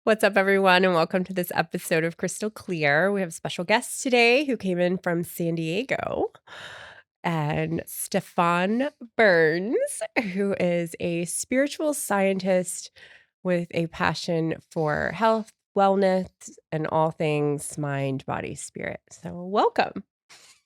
What's up, everyone, and welcome to this episode of Crystal Clear. We have a special guest today who came in from San Diego, and Stefan Burns, who is a spiritual scientist with a passion for health, wellness, and all things mind, body, spirit. So welcome.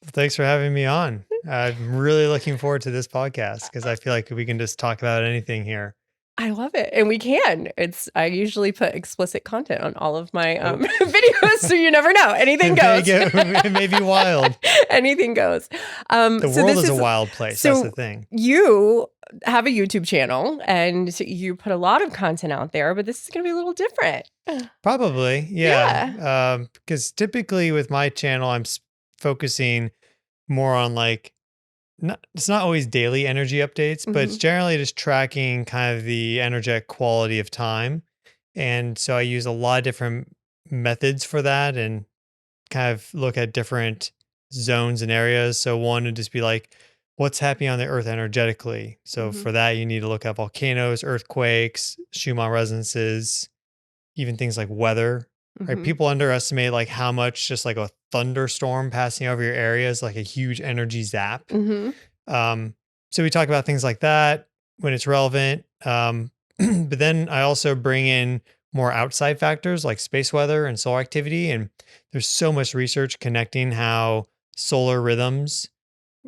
Thanks for having me on. I'm really looking forward to this podcast because I feel like we can just talk about anything here. I love it. And we can. I usually put explicit content on all of my videos, so you never know. Anything goes. It may be wild. Anything goes. The world is a wild place. That's the thing. You have a YouTube channel and you put a lot of content out there, but this is going to be a little different. Probably. Yeah. Because typically with my channel, I'm focusing more on it's not always daily energy updates, but it's generally just tracking kind of the energetic quality of time. And so I use a lot of different methods for that and kind of look at different zones and areas. So one would just be like, what's happening on the earth energetically? So for that, you need to look at volcanoes, earthquakes, Schumann resonances, even things like weather. Right? People underestimate like how much just like a thunderstorm passing over your area is like a huge energy zap. So we talk about things like that when it's relevant. But then I also bring in more outside factors like space weather and solar activity. And there's so much research connecting how solar rhythms,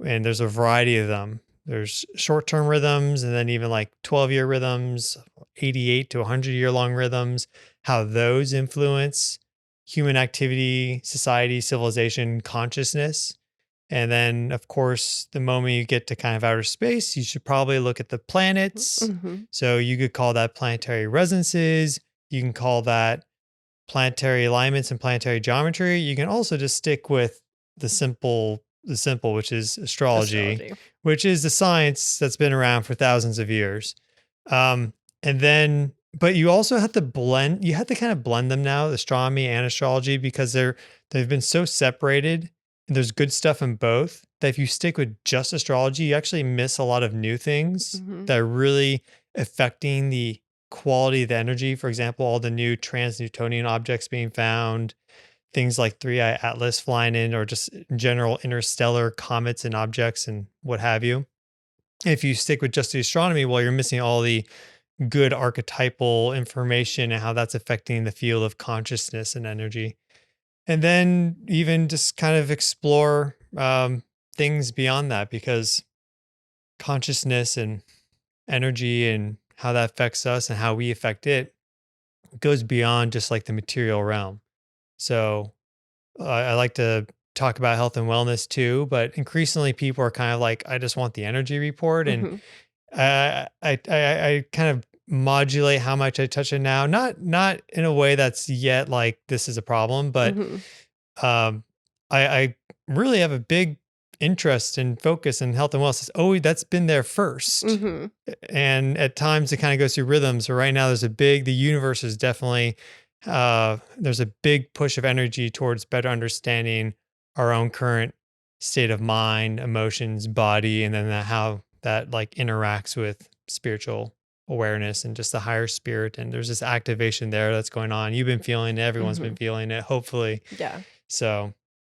and there's a variety of them. There's short-term rhythms and then even like 12-year rhythms, 88 to 100-year long rhythms, how those influence human activity, society, civilization, consciousness. And then, of course, the moment you get to kind of outer space, you should probably look at the planets. So you could call that planetary resonances. You can call that planetary alignments and planetary geometry. You can also just stick with the simple, which is astrology, which is the science that's been around for thousands of years. But you also have to kind of blend them now, astronomy and astrology, because they've been so separated. And there's good stuff in both that if you stick with just astrology, you actually miss a lot of new things that are really affecting the quality of the energy. For example, all the new trans-Newtonian objects being found, things like 3I Atlas flying in, or just general interstellar comets and objects and what have you. If you stick with just the astronomy, well, you're missing all the good archetypal information and how that's affecting the field of consciousness and energy. And then even just kind of explore things beyond that, because consciousness and energy and how that affects us and how we affect it goes beyond just like the material realm. So I like to talk about health and wellness too, but increasingly people are kind of like, I just want the energy report. And I kind of modulate how much I touch it now. Not in a way that's yet like this is a problem, but I really have a big interest and focus in health and wellness. That's been there first. And at times it kind of goes through rhythms. So right now the universe is definitely, there's a big push of energy towards better understanding our own current state of mind, emotions, body, and then how that like interacts with spiritual awareness and just the higher spirit. And there's this activation there that's going on. You've been feeling it. Everyone's been feeling it, hopefully. Yeah. So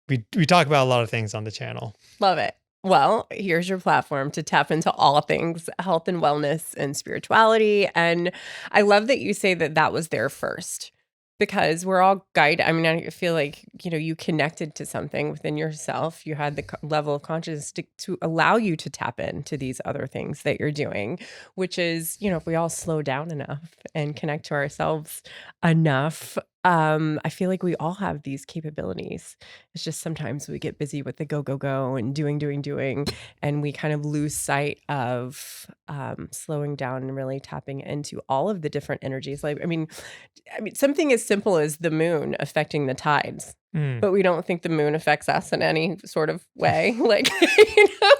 we talk about a lot of things on the channel. Love it. Well, here's your platform to tap into all things health and wellness and spirituality. And I love that you say that was there first, because we're all guided. I mean, I feel like, you connected to something within yourself. You had the level of consciousness to allow you to tap into these other things that you're doing, which is, if we all slow down enough and connect to ourselves enough, I feel like we all have these capabilities. It's just sometimes we get busy with the go and doing, and we kind of lose sight of slowing down and really tapping into all of the different energies. Like, I mean, something as simple as the moon affecting the tides, but we don't think the moon affects us in any sort of way. Like,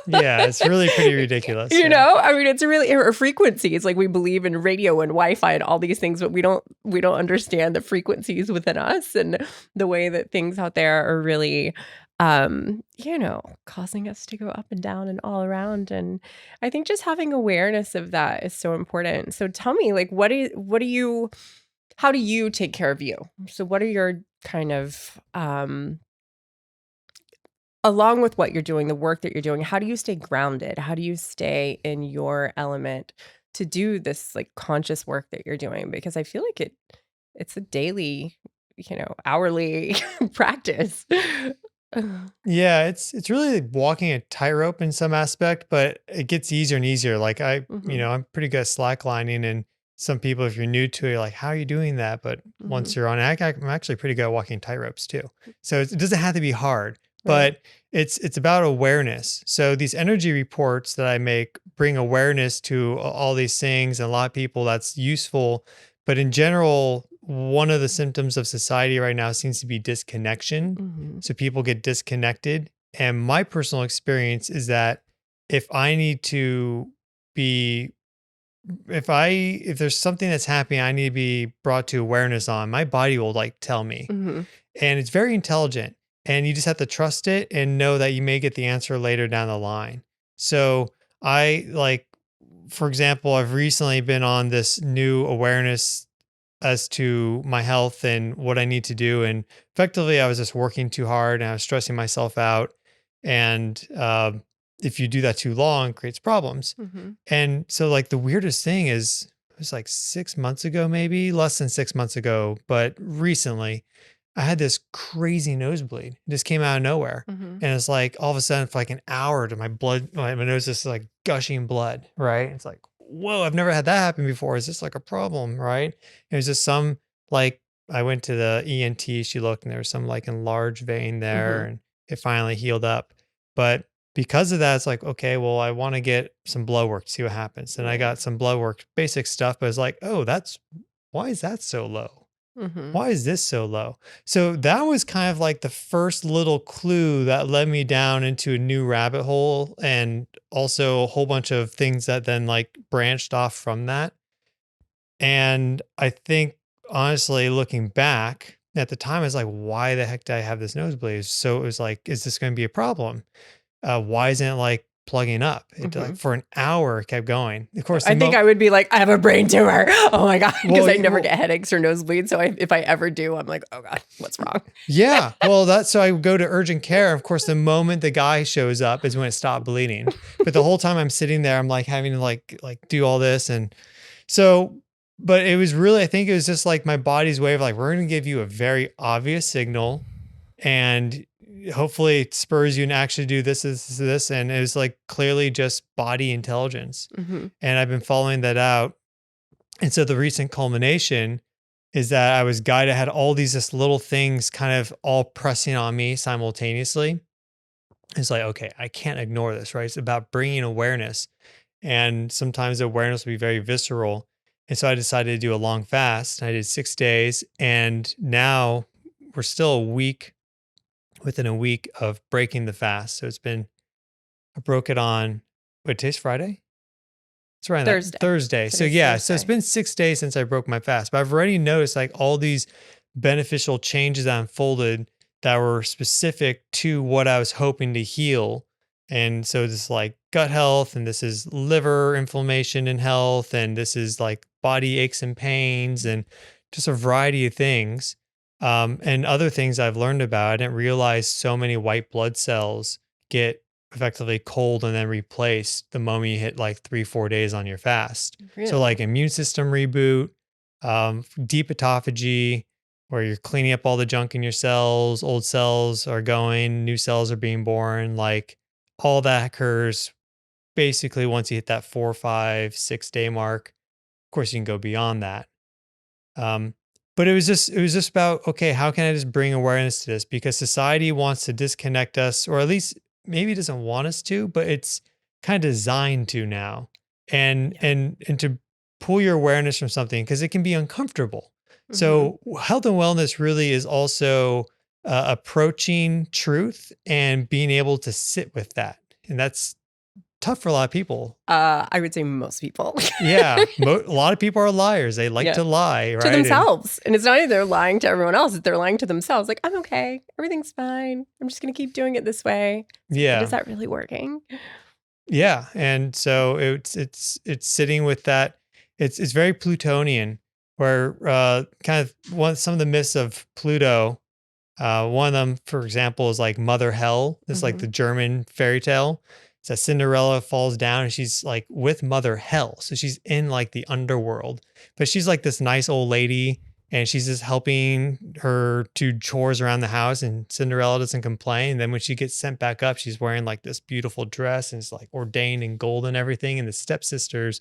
Yeah, it's really pretty ridiculous. I mean, it's really or frequencies. Like, we believe in radio and Wi-Fi and all these things, but we don't understand the frequencies within us and the way that things out there are really causing us to go up and down and all around. And I think just having awareness of that is so important. So tell me, like, what do you How do you take care of you? So what are your kind of along with what you're doing, the work that you're doing, how do you stay grounded? How do you stay in your element to do this like conscious work that you're doing? Because I feel like it's a daily, hourly practice. Yeah, it's really like walking a tightrope in some aspect, but it gets easier and easier. Like Mhm, I'm pretty good at slacklining, and some people, if you're new to it, you're like, how are you doing that? But once mhm, you're on it, I'm actually pretty good at walking tightropes too. So it doesn't have to be hard, right. but it's about awareness. So these energy reports that I make bring awareness to all these things, and a lot of people that's useful. But in general, one of the symptoms of society right now seems to be disconnection. Mhm, So people get disconnected. And my personal experience is that if I need to be, if there's something that's happening, I need to be brought to awareness on, my body will like tell me. mhm, And it's very intelligent. And you just have to trust it and know that you may get the answer later down the line. So I like, for example, I've recently been on this new awareness as to my health and what I need to do. And effectively, I was just working too hard and I was stressing myself out. And if you do that too long, it creates problems. mhm, And so, like, the weirdest thing is, it was like 6 months ago, maybe less than 6 months ago, but recently, I had this crazy nosebleed. It just came out of nowhere. mhm, And it's like all of a sudden, for like an hour, to my nose is like gushing blood, right? It's like, whoa, I've never had that happen before. Is this like a problem, right? It was just some like, I went to the ENT, she looked, and there was some like enlarged vein there, mhm, and it finally healed up. But because of that, it's like, okay, well, I want to get some blood work to see what happens. And I right. got some blood work, basic stuff, but it's like, oh, why is that so low? Mhm, Why is this so low? So that was kind of like the first little clue that led me down into a new rabbit hole, and also a whole bunch of things that then like branched off from that. And I think honestly, looking back at the time, I was like, why the heck did I have this nosebleed? So it was like, is this going to be a problem? Why isn't it like plugging up? It like mhm. for an hour it kept going. Of course, I think I would be like, I have a brain tumor. Oh my God. Because well, I never get headaches or nosebleeds. So if I ever do, I'm like, oh God, what's wrong? yeah. Well, that's so I go to urgent care. Of course, the moment the guy shows up is when it stopped bleeding. But the whole time I'm sitting there, I'm like having to like do all this. And so, but it was really, I think it was just like my body's way of like, we're going to give you a very obvious signal, and hopefully it spurs you to actually do this. And it was like clearly just body intelligence. Mhm, And I've been following that out. And so the recent culmination is that I was guided, I had all these just little things kind of all pressing on me simultaneously. It's like, okay, I can't ignore this, right? It's about bringing awareness. And sometimes the awareness will be very visceral. And so I decided to do a long fast. I did 6 days. And now we're still within a week of breaking the fast. So I broke it on, what, today's Friday? It's around that Thursday. Thursday. So Today's yeah, so it's Thursday. been 6 days since I broke my fast, but I've already noticed like all these beneficial changes that unfolded that were specific to what I was hoping to heal. And so this is like gut health, and this is liver inflammation and health, and this is like body aches and pains, and just a variety of things. And other things I've learned about. I didn't realize so many white blood cells get effectively cold and then replaced the moment you hit like 3, 4 days on your fast. So Really? like immune system reboot, deep autophagy, where you're cleaning up all the junk in your cells, old cells are going, new cells are being born, like all that occurs basically once you hit that 4, 5, 6 day mark. Of course, you can go beyond that. Um, but it was just about, okay, how can I just bring awareness to this? Because society wants to disconnect us, or at least maybe it doesn't want us to, but it's kind of designed to now. And Yeah. and to pull your awareness from something, because it can be uncomfortable. Mhm. So health and wellness really is also approaching truth and being able to sit with that. And that's tough for a lot of people. I would say most people. Yeah, a lot of people are liars. They like Yeah. to lie, To right? And themselves. And it's not even they're lying to everyone else, it's they're lying to themselves. Like, I'm okay. Everything's fine. I'm just gonna keep doing it this way. It's like, but is yeah. that really working? Yeah, and so it's sitting with that. It's very Plutonian. where some of the myths of Pluto, one of them, for example, is like Mother Hell. It's like the German fairy tale. It's that Cinderella falls down and she's like with Mother Hell. So she's in like the underworld, but she's like this nice old lady and she's just helping her do chores around the house, and Cinderella doesn't complain. And then when she gets sent back up, she's wearing like this beautiful dress and it's like ordained in gold and everything. And the stepsisters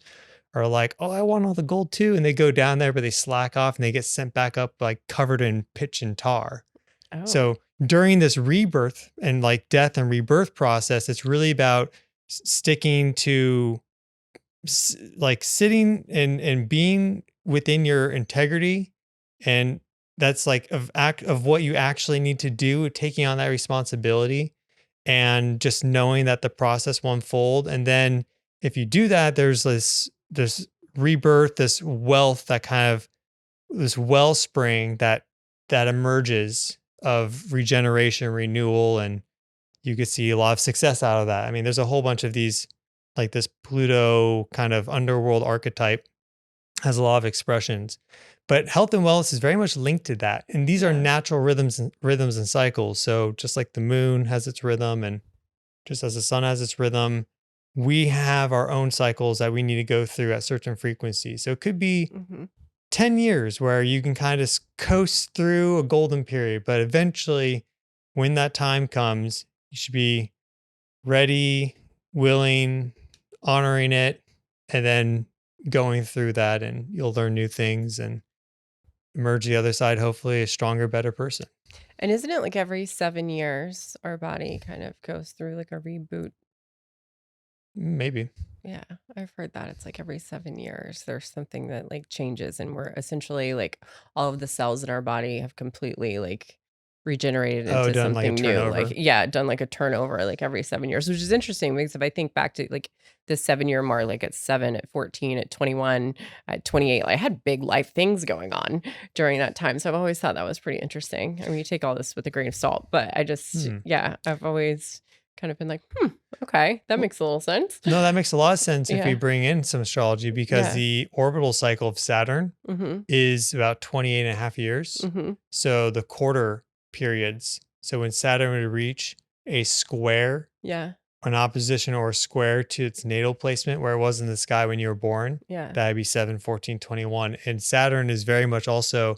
are like, oh, I want all the gold too. And they go down there, but they slack off and they get sent back up like covered in pitch and tar. Oh. So during this rebirth and like death and rebirth process, it's really about sticking to like sitting and being within your integrity. And that's like of what you actually need to do, taking on that responsibility and just knowing that the process will unfold. And then if you do that, there's this rebirth, this wealth, that kind of this wellspring that emerges of regeneration, renewal, and you could see a lot of success out of that. I mean, there's a whole bunch of these, like this Pluto kind of underworld archetype has a lot of expressions, but health and wellness is very much linked to that. And these are natural rhythms and cycles. So just like the moon has its rhythm, and just as the sun has its rhythm, we have our own cycles that we need to go through at certain frequencies. So it could be 10 years where you can kind of coast through a golden period, but eventually when that time comes, you should be ready, willing, honoring it, and then going through that, and you'll learn new things and emerge the other side, hopefully a stronger, better person. And isn't it like every 7 years our body kind of goes through like a reboot? Maybe. Yeah, I've heard that. It's like every 7 years there's something that like changes, and we're essentially like all of the cells in our body have completely like regenerated into done like a something new. Like, turnover. done like a turnover like every 7 years, which is interesting because if I think back to like the 7-year mark, like at 7, at 14, at 21, at 28, I had big life things going on during that time. So I've always thought that was pretty interesting. I mean, you take all this with a grain of salt, but I just, I've always kind of been like, okay, that makes a little sense. No, that makes a lot of sense if we bring in some astrology, because the orbital cycle of Saturn is about 28 and a half years. So the quarter periods. So when Saturn would reach a square, an opposition or a square to its natal placement where it was in the sky when you were born, that would be 7, 14, 21. And Saturn is very much also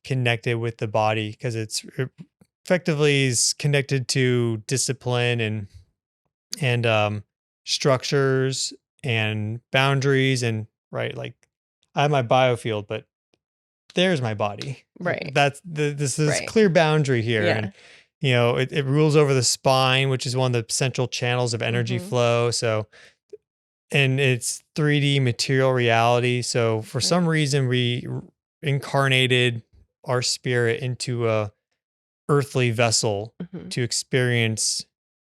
connected with the body because it effectively is connected to discipline and structures and boundaries, and like I have my biofield, but there's my body. Right. That's this is clear boundary here. And it rules over the spine, which is one of the central channels of energy flow. So, and it's 3D material reality. So for some reason we incarnated our spirit into a earthly vessel to experience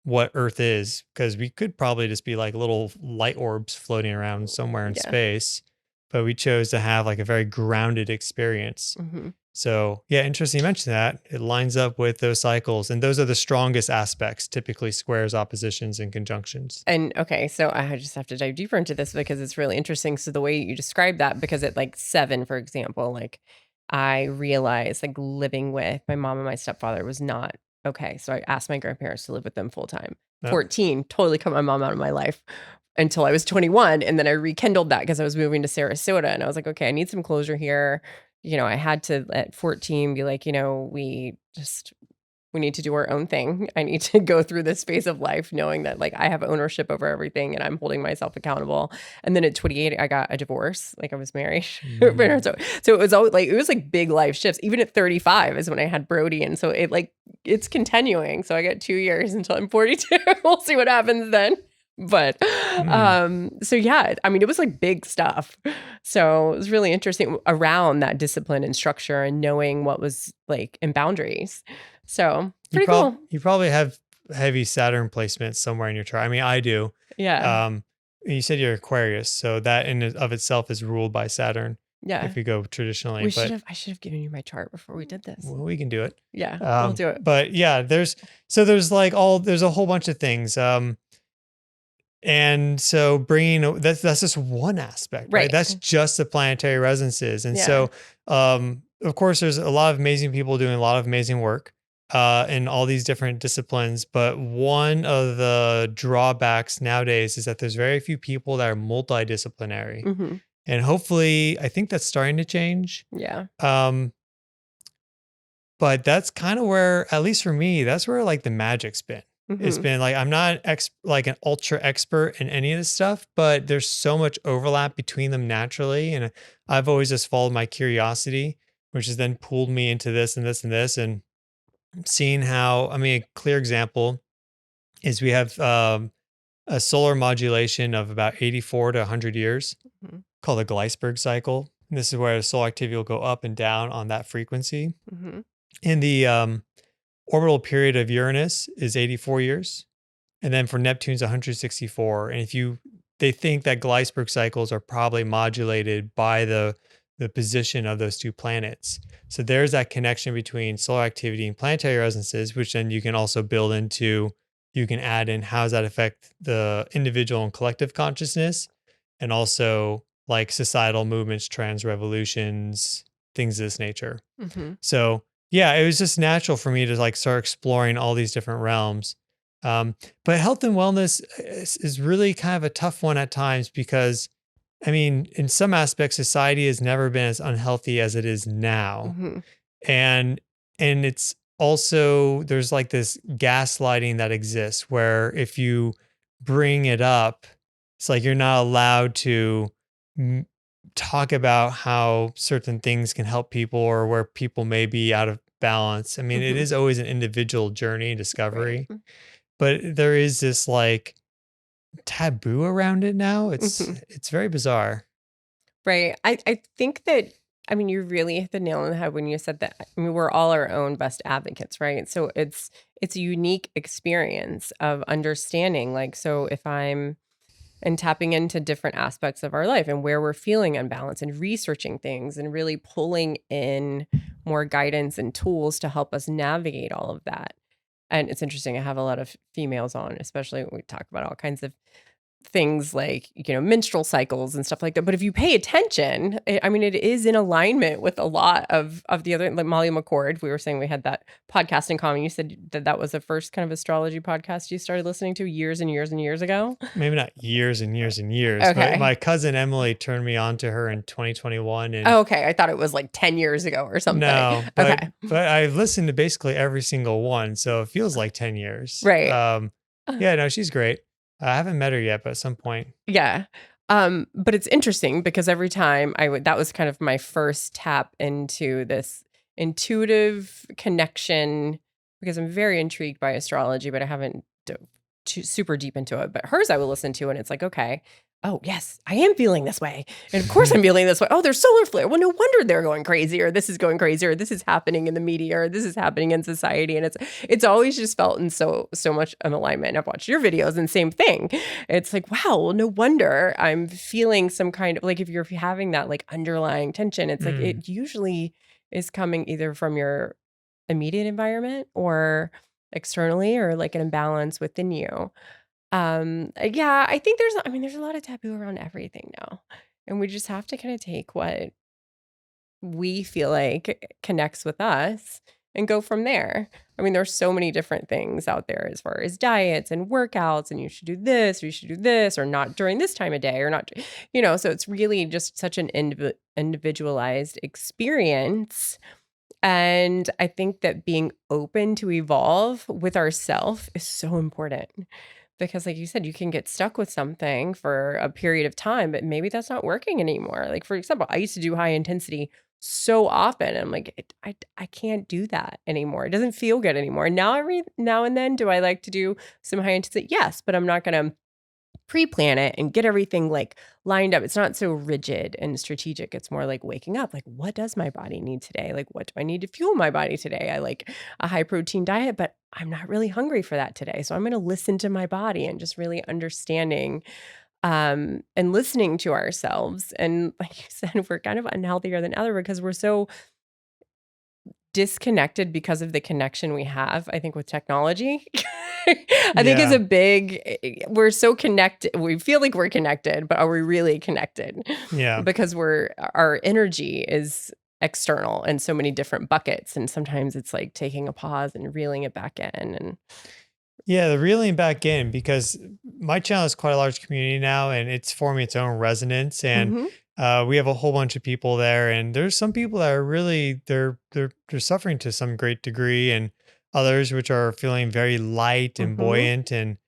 what Earth is, because we could probably just be like little light orbs floating around somewhere in space, but we chose to have like a very grounded experience. So interesting you mentioned that. It lines up with those cycles, and those are the strongest aspects, typically squares, oppositions, and conjunctions. And okay, so I just have to dive deeper into this because it's really interesting. So the way you describe that, because at like 7, for example, like I realized like living with my mom and my stepfather was not okay. So I asked my grandparents to live with them full time. 14, totally cut my mom out of my life until I was 21. And then I rekindled that because I was moving to Sarasota, and I was like, okay, I need some closure here. I had to at 14 be like, we need to do our own thing. I need to go through this phase of life knowing that like I have ownership over everything and I'm holding myself accountable. And then at 28, I got a divorce. Like I was married. So it was always like, it was like big life shifts. Even at 35 is when I had Brody. And so it's continuing. So I got 2 years until I'm 42. We'll see what happens then. But so I mean, it was like big stuff. So it was really interesting around that discipline and structure and knowing what was like in boundaries. So pretty cool. You probably have heavy Saturn placements somewhere in your chart. I mean, I do. Yeah. You said you're Aquarius, so that in and of itself is ruled by Saturn. Yeah. If we go traditionally, I should have given you my chart before we did this. Well, we can do it. Yeah, we'll do it. But there's a whole bunch of things. And so that's just one aspect, right? That's just the planetary resonances. And so, of course, there's a lot of amazing people doing a lot of amazing work in all these different disciplines. But one of the drawbacks nowadays is that there's very few people that are multidisciplinary. Mm-hmm. And hopefully, I think that's starting to change. Yeah. But that's kind of where, at least for me, that's where like the magic's been. It's Mm-hmm. been like I'm not like an ultra expert in any of this stuff, but there's so much overlap between them naturally, and I've always just followed my curiosity, which has then pulled me into this and this and this, and seeing how. I mean, a clear example is we have a solar modulation of about 84 to 100 years Mm-hmm. called the Gleisberg cycle. And this is where the solar activity will go up and down on that frequency. Mm-hmm. In the orbital period of Uranus is 84 years. And then for Neptune's 164. And they think that Gleisberg cycles are probably modulated by the position of those two planets. So there's that connection between solar activity and planetary resonances, which then you can also build into, you can add in how does that affect the individual and collective consciousness, and also like societal movements, trends, revolutions, things of this nature. Mm-hmm. So yeah, it was just natural for me to like start exploring all these different realms. But health and wellness is really kind of a tough one at times because, I mean, in some aspects, society has never been as unhealthy as it is now, Mm-hmm. and it's also there's like this gaslighting that exists where if you bring it up, it's like you're not allowed to talk about how certain things can help people or where people may be out of balance. I mean, it Mm-hmm. is always an individual journey and discovery, Right. but there is this like taboo around it now. Mm-hmm. It's very bizarre. Right. I think that, I mean, you really hit the nail on the head when you said that. I mean, we're all our own best advocates, right? So it's a unique experience of understanding. Like, so if I'm and tapping into different aspects of our life and where we're feeling unbalanced and researching things and really pulling in more guidance and tools to help us navigate all of that. And it's interesting. I have a lot of females on, especially when we talk about all kinds of things like, menstrual cycles and stuff like that. But if you pay attention, I mean, it is in alignment with a lot of the other, like Molly McCord. We were saying we had that podcast in common. You said that was the first kind of astrology podcast you started listening to years and years and years ago. Maybe not years and years and years, but Okay. my cousin Emily turned me on to her in 2021. And Oh, okay. I thought it was like 10 years ago or something. no, Okay. but I've listened to basically every single one, so it feels like 10 years. Right. Yeah, no, she's great. I haven't met her yet, but at some point. Yeah. But it's interesting because every time that was kind of my first tap into this intuitive connection, because I'm very intrigued by astrology, but I haven't dove super deep into it. But hers I will listen to, and it's like, okay, oh yes, I am feeling this way. And of course I'm feeling this way. Oh, there's solar flare. Well, no wonder they're going crazy, or this is going crazy, or this is happening in the media, or this is happening in society. And it's always just felt in so much of alignment. I've watched your videos and same thing. It's like, wow, well, no wonder I'm feeling some kind of like, if you're having that like underlying tension, it's like it usually is coming either from your immediate environment or externally, or like an imbalance within you. Yeah, I think there's a lot of taboo around everything now. And we just have to kind of take what we feel like connects with us and go from there. I mean, there's so many different things out there as far as diets and workouts, and you should do this, or you should do this, or not during this time of day, or not, so it's really just such an individualized experience. And I think that being open to evolve with ourself is so important. Because like you said, you can get stuck with something for a period of time, but maybe that's not working anymore. Like, for example, I used to do high intensity so often. And I'm like, I can't do that anymore. It doesn't feel good anymore. Now, every now and then, do I like to do some high intensity? Yes, but I'm not going to pre-plan it and get everything like lined up. It's not so rigid and strategic. It's more like waking up, like, what does my body need today? Like, what do I need to fuel my body today? I like a high protein diet, but I'm not really hungry for that today. So I'm going to listen to my body and just really understanding and listening to ourselves. And like you said, we're kind of unhealthier than ever because we're so disconnected because of the connection we have, I think, with technology. I think is Yeah. a big, we're so connected. We feel like we're connected, but are we really connected? Yeah. Because our energy is external in so many different buckets. And sometimes it's like taking a pause and reeling it back in. And Yeah, the reeling back in, because my channel is quite a large community now and it's forming its own resonance. And Mhm. we have a whole bunch of people there. And there's some people that are really they're suffering to some great degree, and others which are feeling very light and Mhm. buoyant. And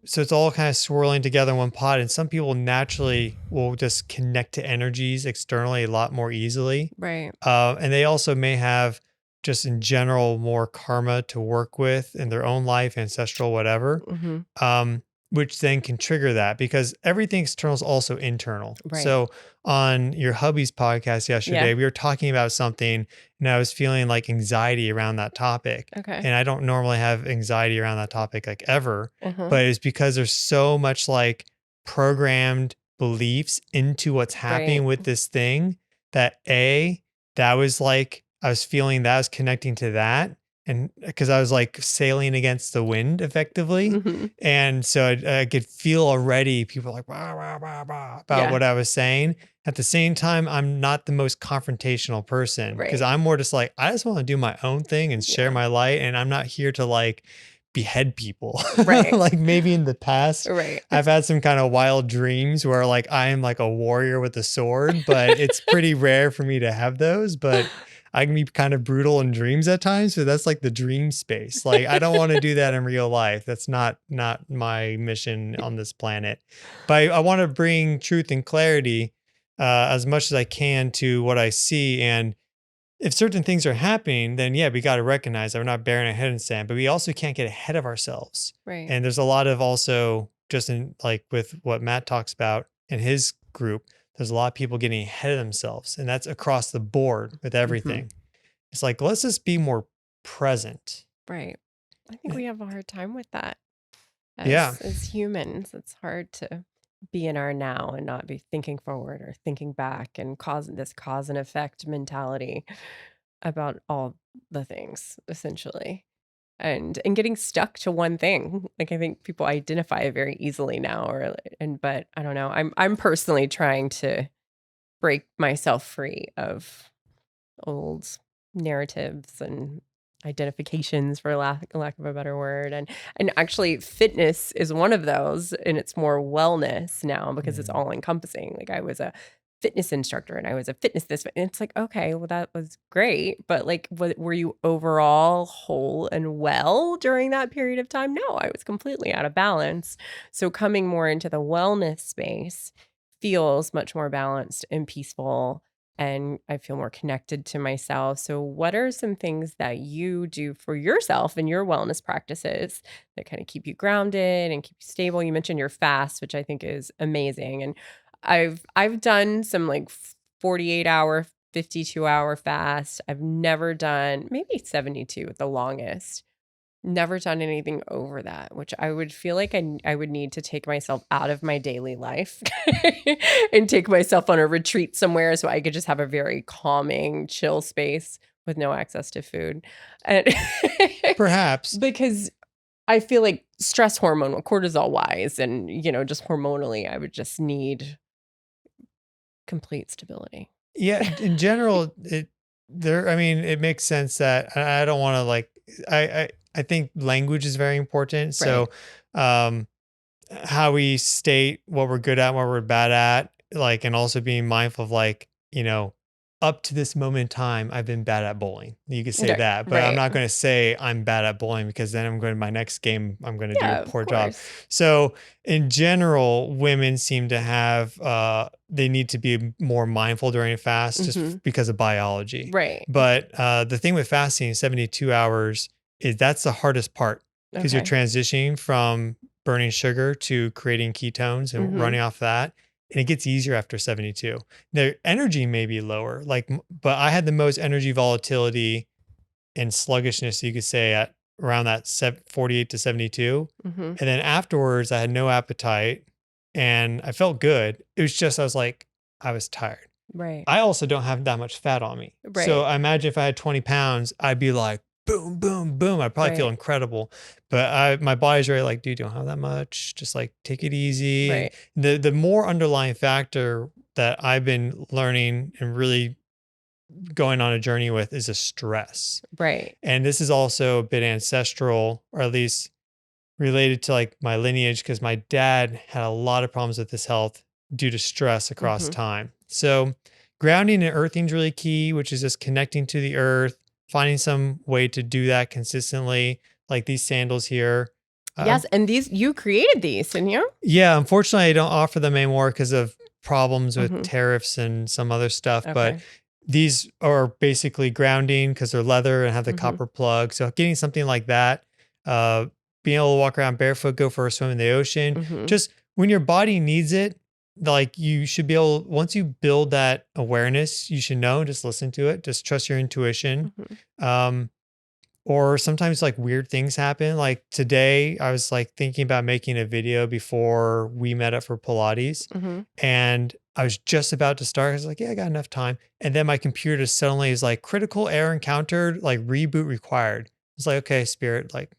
so it's all kind of swirling together in one pot. And some people naturally will just connect to energies externally a lot more easily. Right. And they also may have just in general more karma to work with in their own life, ancestral, whatever, Mhm. um, which then can trigger that, because everything external is also internal. Right. So on your hubby's podcast Yeah. yesterday, we were talking about something and I was feeling like anxiety around that topic. Okay. And I don't normally have anxiety around that topic like ever, Uh-huh. but it's because there's so much like programmed beliefs into what's Right. happening with this thing that that was like, I was feeling that I was connecting to that. And because I was like sailing against the wind effectively. Mhm. And so I could feel already people like, "Rah, rah, rah, rah," about Yeah. what I was saying. At the same time, I'm not the most confrontational person, because Right. I'm more just like, I just want to do my own thing and share Yeah. my light. And I'm not here to like behead people. Right. Like maybe in the past, Right. I've had some kind of wild dreams where like I am like a warrior with a sword, but it's pretty rare for me to have those. But I can be kind of brutal in dreams at times. So that's like the dream space. Like I don't want to do that in real life. That's not my mission on this planet. But I want to bring truth and clarity as much as I can to what I see. And if certain things are happening, then yeah, we got to recognize that we're not burying our head in sand, but we also can't get ahead of ourselves. Right. And there's a lot of also just in like with what Matt talks about in his group, there's a lot of people getting ahead of themselves, and that's across the board with Mhm. everything. It's like, let's just be more present. Right. I think Eh, we have a hard time with that Yeah. as humans. It's hard to be in our now and not be thinking forward or thinking back and cause and effect mentality about all the things essentially. And getting stuck to one thing. Like I think people identify it very easily now but I don't know. I'm personally trying to break myself free of old narratives and identifications for lack of a better word, and actually fitness is one of those, and it's more wellness now because it's Mm. all encompassing. Like I was a fitness instructor and I was a fitness this and it's like okay, well that was great, but like were you overall whole and well during that period of time? No, I was completely out of balance. So coming more into the wellness space feels much more balanced and peaceful, and I feel more connected to myself. So, what are some things that you do for yourself and your wellness practices that kind of keep you grounded and keep you stable? You mentioned your fast, which I think is amazing, and I've done some like 48-hour, 52-hour fast. I've never done maybe 72 at the longest. Never done anything over that, which I would feel like I would need to take myself out of my daily life and take myself on a retreat somewhere so I could just have a very calming, chill space with no access to food. And Perhaps. because I feel like stress hormone, cortisol wise, and just hormonally, I would just need complete stability. Yeah, in general, I mean, it makes sense that I don't want to like, I think language is very important. Right. So, um, how we state what we're good at, what we're bad at, like, and also being mindful of like, up to this moment in time, I've been bad at bowling. You could say Okay. that, but I'm Right. not going to say I'm bad at bowling, because then I'm going to my next game, I'm going to do a Yeah, of poor job. course. So in general, women seem to have, they need to be more mindful during a fast just Hmm. because of biology. Right. But the thing with fasting, 72 hours, is that's the hardest part, because you're Okay. transitioning from burning sugar to creating ketones and Hmm. running off that. And it gets easier after 72. Their energy may be lower, like, but I had the most energy volatility and sluggishness, you could say, at around that 48 to 72. Hmm. And then afterwards, I had no appetite and I felt good. It was just, I was like, I was tired. Right. I also don't have that much fat on me. So Right. I imagine if I had 20 pounds, I'd be like, boom, boom, boom, I'd probably feel incredible. But my body's really like, dude, you don't have that much. Just like take it easy. Right. And the more underlying factor that I've been learning and really going on a journey with is a stress. Right. And this is also a bit ancestral, or at least related to like my lineage, because my dad had a lot of problems with his health due to stress across time. So grounding and earthing is really key, which is just connecting to the earth, finding some way to do that consistently, like these sandals here. Yes, and you created these, didn't you? Yeah, unfortunately, I don't offer them anymore because of problems with tariffs and some other stuff. But these are basically grounding because they're leather and have the copper plug. So getting something like that, being able to walk around barefoot, go for a swim in the ocean, just when your body needs it, like you should be able, once you build that awareness, you should know, just listen to it, just trust your intuition. Or sometimes like weird things happen. Like today I was like thinking about making a video before we met up for Pilates, and I was just about to start. I was like, yeah, I got enough time. And then my computer suddenly is like, critical error encountered, like reboot required. It's like, okay, spirit, like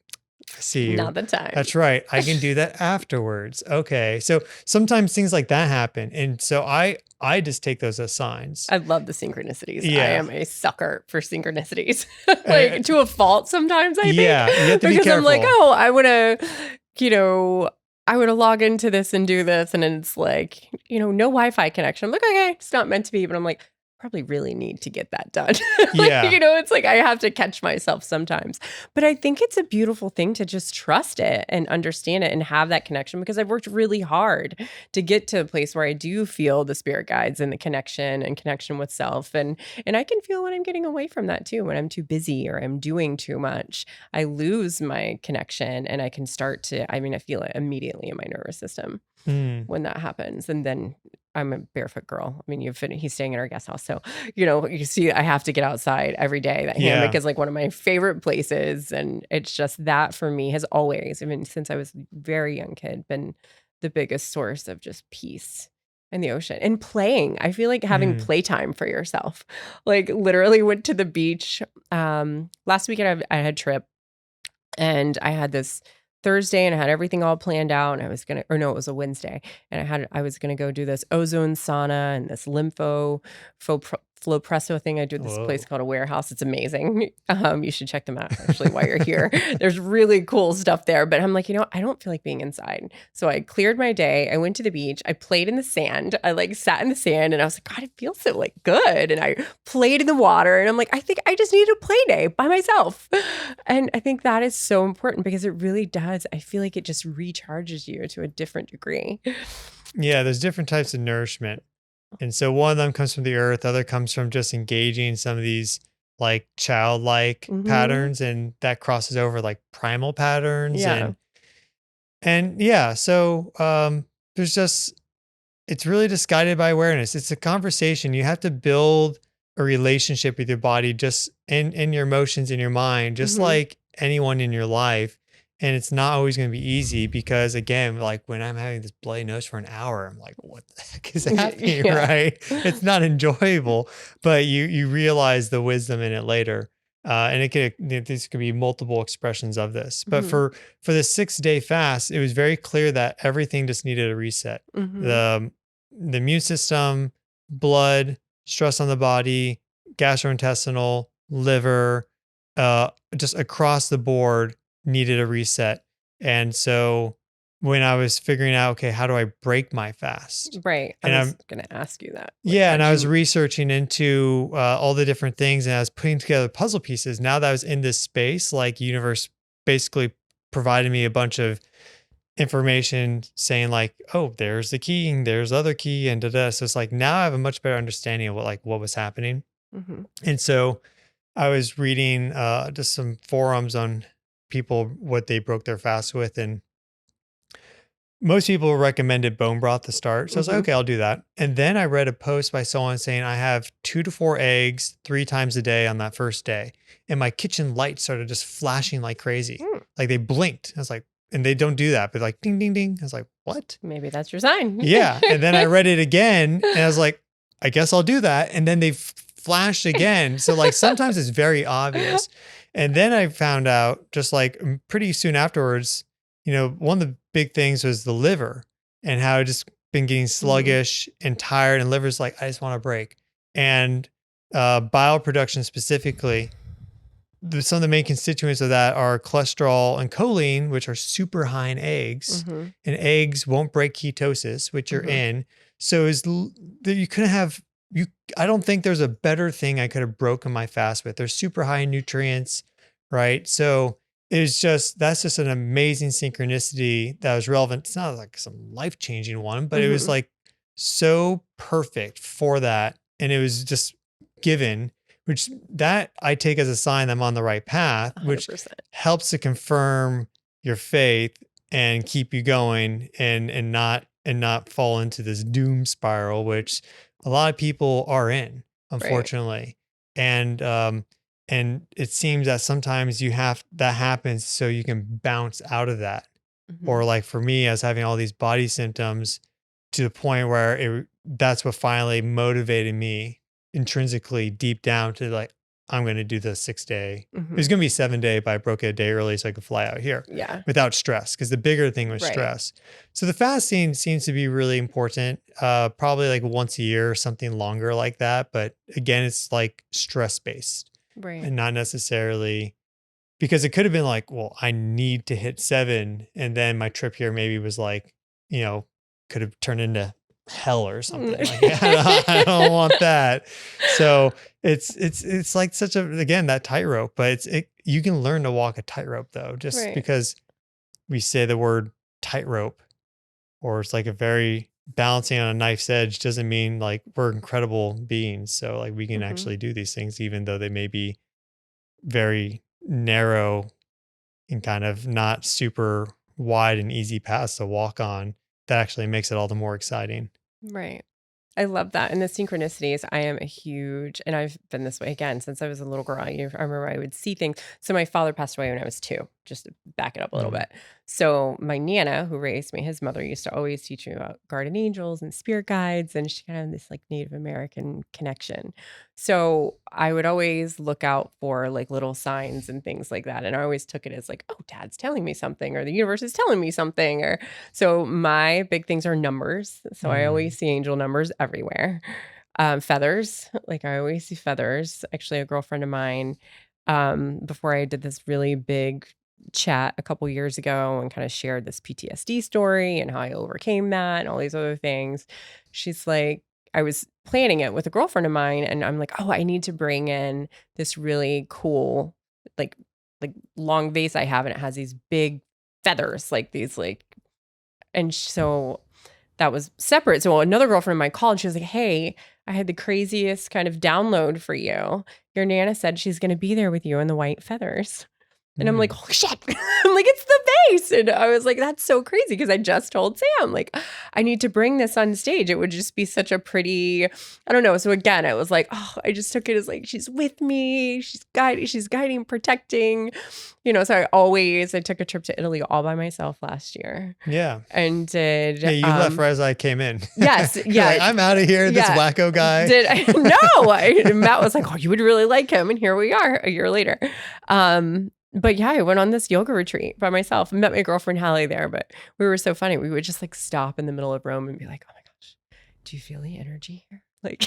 I see you. Not the time. That's right. I can do that afterwards. Okay. So sometimes things like that happen. And so I just take those as signs. I love the synchronicities. Yeah. I am a sucker for synchronicities. Like to a fault sometimes, I think. Yeah, you have to be because careful. I'm like, oh, I want to, I would logged into this and do this. And it's like, no Wi-Fi connection. I'm like, okay, it's not meant to be. But I'm like, probably really need to get that done. Yeah. It's like I have to catch myself sometimes. But I think it's a beautiful thing to just trust it and understand it and have that connection, because I've worked really hard to get to a place where I do feel the spirit guides and the connection with self. And I can feel when I'm getting away from that too, when I'm too busy or I'm doing too much. I lose my connection and I can start to, I feel it immediately in my nervous system when that happens. And then I'm a barefoot girl. He's staying in our guest house. So, you see, I have to get outside every day. That hammock is like one of my favorite places. And it's just that for me has always, since I was a very young kid, been the biggest source of just peace in the ocean and playing. I feel like having playtime for yourself. Like literally went to the beach. Last weekend I had a trip, and I had this Thursday and I had everything all planned out, and I was it was a Wednesday, and I was gonna go do this ozone sauna and this flow presso thing. I do this place called a warehouse. It's amazing. You should check them out actually while you're here. There's really cool stuff there, but I'm like, I don't feel like being inside. So I cleared my day. I went to the beach. I played in the sand. I like sat in the sand and I was like, God, it feels so like good. And I played in the water, and I'm like, I think I just needed a play day by myself. And I think that is so important because it really does. I feel like it just recharges you to a different degree. Yeah, there's different types of nourishment. And so one of them comes from the earth, the other comes from just engaging some of these like childlike patterns, and that crosses over like primal patterns. Yeah. And yeah, so there's just, it's really just guided by awareness. It's a conversation. You have to build a relationship with your body, just in your emotions, in your mind, just like anyone in your life. And it's not always going to be easy because, again, like when I'm having this bloody nose for an hour, I'm like, what the heck is happening, right? It's not enjoyable, but you realize the wisdom in it later. And these could be multiple expressions of this. But for the 6-day fast, it was very clear that everything just needed a reset. The immune system, blood, stress on the body, gastrointestinal, liver, just across the board needed a reset. And so when I was figuring out, okay, how do I break my fast? Right. And I was going to ask you that. Yeah. And I was researching into all the different things, and I was putting together puzzle pieces. Now that I was in this space, like universe basically provided me a bunch of information saying like, oh, there's the key and there's other key and da-da. So it's like, now I have a much better understanding of what was happening. And so I was reading just some forums on people, what they broke their fast with. And most people recommended bone broth to start. So I was like, okay, I'll do that. And then I read a post by someone saying I have 2 to 4 eggs 3 times a day on that first day. And my kitchen lights started just flashing like crazy. Like they blinked. I was like, and they don't do that, but like ding, ding, ding. I was like, what? Maybe that's your sign. Yeah. And then I read it again and I was like, I guess I'll do that. And then they flashed again. So like sometimes it's very obvious. And then I found out just like pretty soon afterwards, one of the big things was the liver and how it just been getting sluggish and tired, and liver's like, I just want a break. And bile production specifically, some of the main constituents of that are cholesterol and choline, which are super high in eggs, and eggs won't break ketosis, which you're in. So you couldn't have you. I don't think there's a better thing I could have broken my fast with. They're super high in nutrients, right? So that's just an amazing synchronicity that was relevant. It's not like some life-changing one, but it was like so perfect for that. And it was just given, which that I take as a sign that I'm on the right path, which 100%. helps to confirm your faith and keep you going and not fall into this doom spiral, which a lot of people are in, unfortunately. Right. And it seems that sometimes that happens so you can bounce out of that. Or like for me, I was having all these body symptoms to the point where that's what finally motivated me intrinsically deep down to like, I'm going to do the 6-day. It was going to be 7-day, but I broke it a day early so I could fly out here without stress. Because the bigger thing was stress. So the fasting seems to be really important. Probably like once a year or something longer like that. But again, it's like stress based. Right. And not necessarily, because it could have been like, well, I need to hit 7. And then my trip here maybe was like, could have turned into hell or something. Like, I don't want that. So it's like such again, that tightrope, but you can learn to walk a tightrope though, just because we say the word tightrope, or it's like a very balancing on a knife's edge, doesn't mean like we're incredible beings. So like we can actually do these things, even though they may be very narrow and kind of not super wide and easy paths to walk on. That actually makes it all the more exciting. Right. I love that. And the synchronicities, I am a huge, and I've been this way again since I was a little girl. I remember I would see things. So my father passed away when I was 2, just to back it up a little bit. So my Nana, who raised me, his mother used to always teach me about guardian angels and spirit guides. And she kind of had this like Native American connection. So I would always look out for like little signs and things like that. And I always took it as like, oh, dad's telling me something, or the universe is telling me something. Or so my big things are numbers. So I always see angel numbers everywhere. Feathers, like I always see feathers. Actually, a girlfriend of mine, before I did this really big chat a couple years ago and kind of shared this PTSD story and how I overcame that and all these other things, she's like, I was planning it with a girlfriend of mine, and I'm like, oh, I need to bring in this really cool, like long vase I have, and it has these big feathers, like these and so that was separate. So another girlfriend of mine called. She was like, hey, I had the craziest kind of download for you. Your Nana said she's going to be there with you in the white feathers. And I'm like, holy shit. I'm like, it's the base. And I was like, that's so crazy, because I just told Sam, like, I need to bring this on stage. It would just be such a pretty, I don't know. So again, it was like, oh, I just took it as like, she's with me. She's guiding, protecting, so I took a trip to Italy all by myself last year. Yeah. And did. Yeah, you left right as I came in. Yes. Yeah. Like, I'm out of here. This wacko guy. No. Matt was like, oh, you would really like him. And here we are a year later. But yeah, I went on this yoga retreat by myself. Met my girlfriend Hallie there, but we were so funny. We would just like stop in the middle of Rome and be like, oh my gosh, do you feel the energy here? Like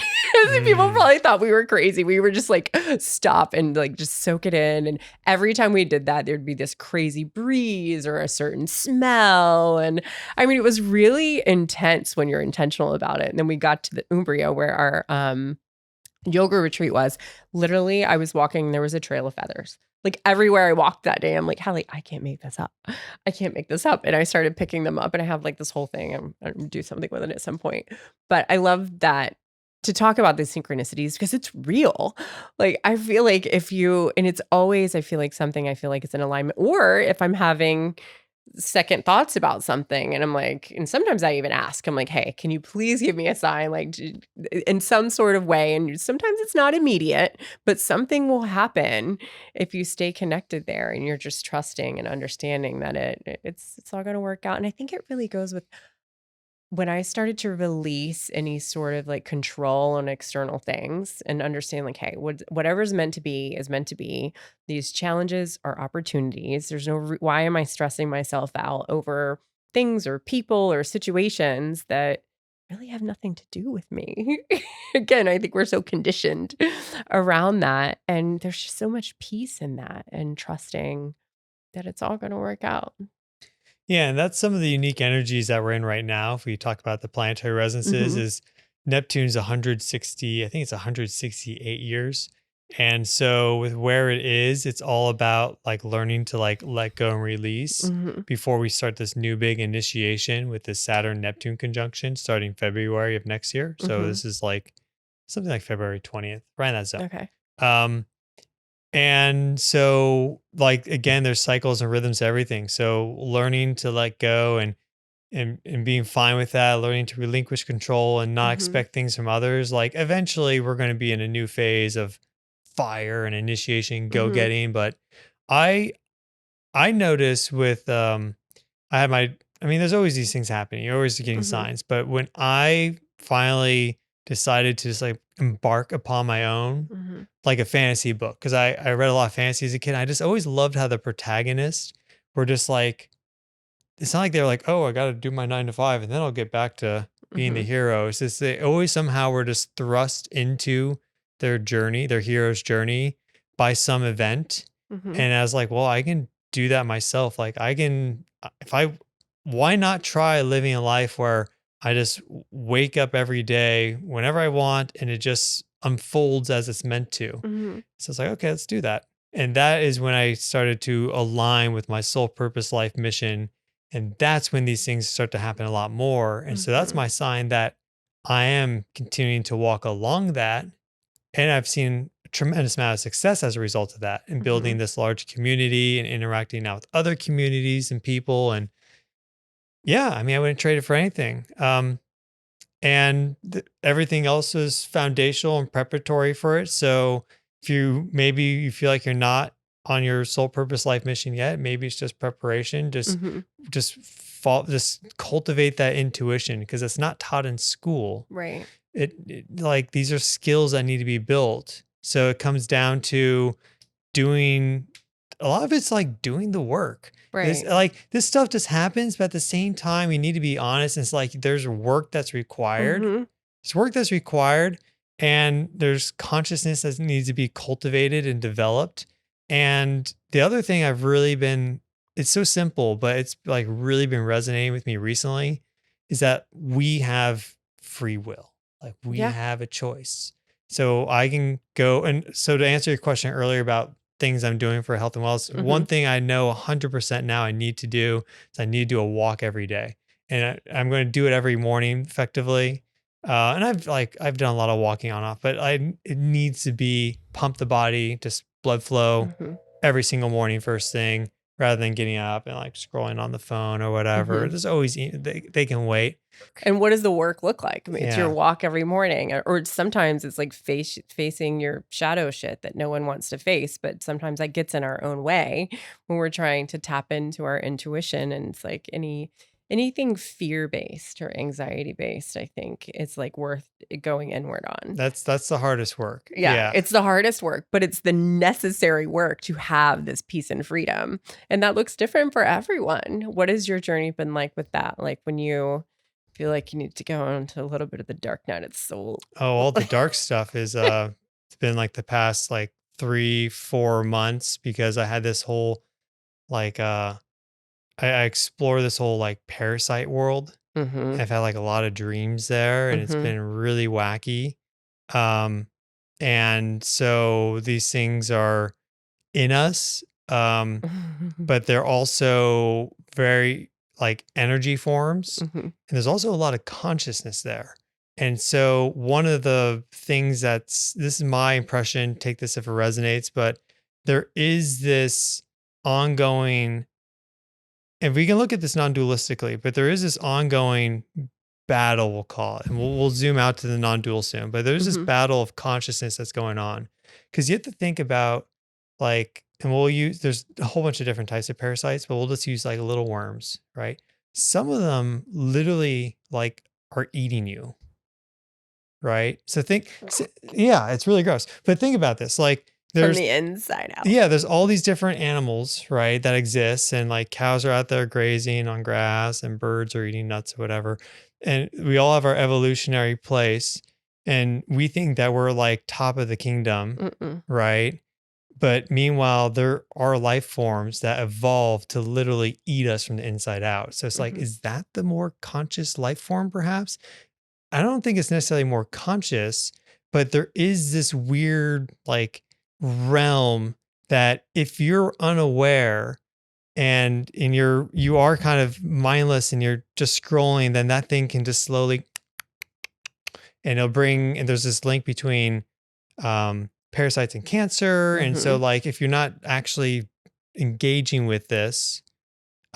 people probably thought we were crazy. We were just like stop and like just soak it in. And every time we did that, there'd be this crazy breeze or a certain smell. And I mean, it was really intense when you're intentional about it. And then we got to the Umbria where our yoga retreat was. Literally, I was walking, there was a trail of feathers. Like everywhere I walked that day, I'm like, Hallie, I can't make this up. I can't make this up. And I started picking them up, and I have like this whole thing. I'm going to do something with it at some point. But I love that, to talk about these synchronicities, because it's real. Like I feel like and it's always, I feel like it's in alignment. Or if I'm having second thoughts about something, and I'm like, and sometimes I even ask, I'm like, hey, can you please give me a sign, like in some sort of way? And sometimes it's not immediate, but something will happen if you stay connected there and you're just trusting and understanding that it's all going to work out. And I think it really goes with when I started to release any sort of like control on external things and understand like, hey, whatever's meant to be is meant to be. These challenges are opportunities. There's no why am I stressing myself out over things or people or situations that really have nothing to do with me. Again, I think we're so conditioned around that. And there's just so much peace in that and trusting that it's all going to work out. Yeah, and that's some of the unique energies that we're in right now. If we talk about the planetary resonances, Hmm. is Neptune's 160, I think it's 168 years. And so with where it is, it's all about like learning to like let go and release Hmm. before we start this new big initiation with the Saturn Neptune conjunction starting February of next year. So Hmm. this is like something like February 20th, right in that zone. Okay. Um, and so, like again, there's cycles and rhythms to everything. So learning to let go and being fine with that, learning to relinquish control and not Hmm. expect things from others. Like eventually we're going to be in a new phase of fire and initiation, go Hmm. getting. But I I notice with I had my I mean, there's always these things happening. You're always getting Hmm. signs. But when I finally decided to just like embark upon my own, Hmm. like a fantasy book, because I read a lot of fantasy as a kid. I just always loved how the protagonists were just like, it's not like they're like, oh, I got to do my 9 to 5 and then I'll get back to being the Hmm. hero. It's just they always somehow were just thrust into their journey, their hero's journey by some event. Hmm. And I was like, well, I can do that myself. Like, I can, if I, why not try living a life where I just wake up every day whenever I want and it just unfolds as it's meant to? Hmm. So it's like, okay, let's do that. And that is when I started to align with my soul purpose life mission. And that's when these things start to happen a lot more. And so that's Hmm. my sign that I am continuing to walk along that. And I've seen a tremendous amount of success as a result of that in Hmm. building this large community and interacting now with other communities and people. And yeah, I mean, I wouldn't trade it for anything. And everything else is foundational and preparatory for it. So if you maybe you feel like you're not on your soul purpose life mission yet, maybe it's just preparation. Hmm. Just cultivate that intuition because it's not taught in school. Right. Like these are skills that need to be built. So it comes down to doing a lot of it's like doing the work. This Right. like this stuff just happens, but at the same time, you need to be honest. And it's like there's work that's required. Hmm. There's work that's required, and there's consciousness that needs to be cultivated and developed. And the other thing I've really been it's so simple, but it's like really been resonating with me recently is that we have free will. Like we Yeah. have a choice. So I can go and so to answer your question earlier about things I'm doing for health and wellness. Hmm. One thing I know 100% now I need to do is I need to do a walk every day. And I'm going to do it every morning effectively. And I've done a lot of walking on and off, but it needs to be pump the body, just blood flow Hmm. every single morning first thing rather than getting up and like scrolling on the phone or whatever. Hmm. There's always they can wait. And what does the work look like? I mean, it's your Yeah. walk every morning, or sometimes it's like facing your shadow shit that no one wants to face. But sometimes that gets in our own way when we're trying to tap into our intuition. And it's like anything fear based or anxiety based, I think it's like worth going inward on. That's the hardest work. Yeah, Yeah. it's the hardest work, but it's the necessary work to have this peace and freedom. And that looks different for everyone. What has your journey been like with that? Like when you feel like you need to go into a little bit of the dark night of the soul. Oh, all the dark stuff is it's been like the past like 3 4 months because I had this whole like I explore this whole like parasite world. Mhm. I've had like a lot of dreams there and it's Mhm. been really wacky. Um and so these things are in us. But they're also very like energy forms. Mhm. And there's also a lot of consciousness there. And so one of the things this is my impression, take this if it resonates, but there is this ongoing, and we can look at this non-dualistically, but there is this ongoing battle, we'll call it. And we'll zoom out to the non-dual soon, but there's this Mhm. battle of consciousness that's going on. Because you have to think about like, and we'll use there's a whole bunch of different types of parasites, but we'll just use like little worms, right? some of them literally like are eating you. Right. So yeah, it's really gross. But think about this. Like From there's, the inside out. yeah, there's all these different animals, right, that exist. And like cows are out there grazing on grass and birds are eating nuts or whatever. And we all have our evolutionary place. And we think that we're like top of the kingdom, Mm-mm. right? But meanwhile, there are life forms that evolve to literally eat us from the inside out. So it's like, is that the more conscious life form, perhaps? I don't think it's necessarily more conscious, but there is this weird like realm that if you're unaware and you are kind of mindless and you're just scrolling, then that thing can just slowly and and there's this link between parasites and cancer. And so like if you're not actually engaging with this,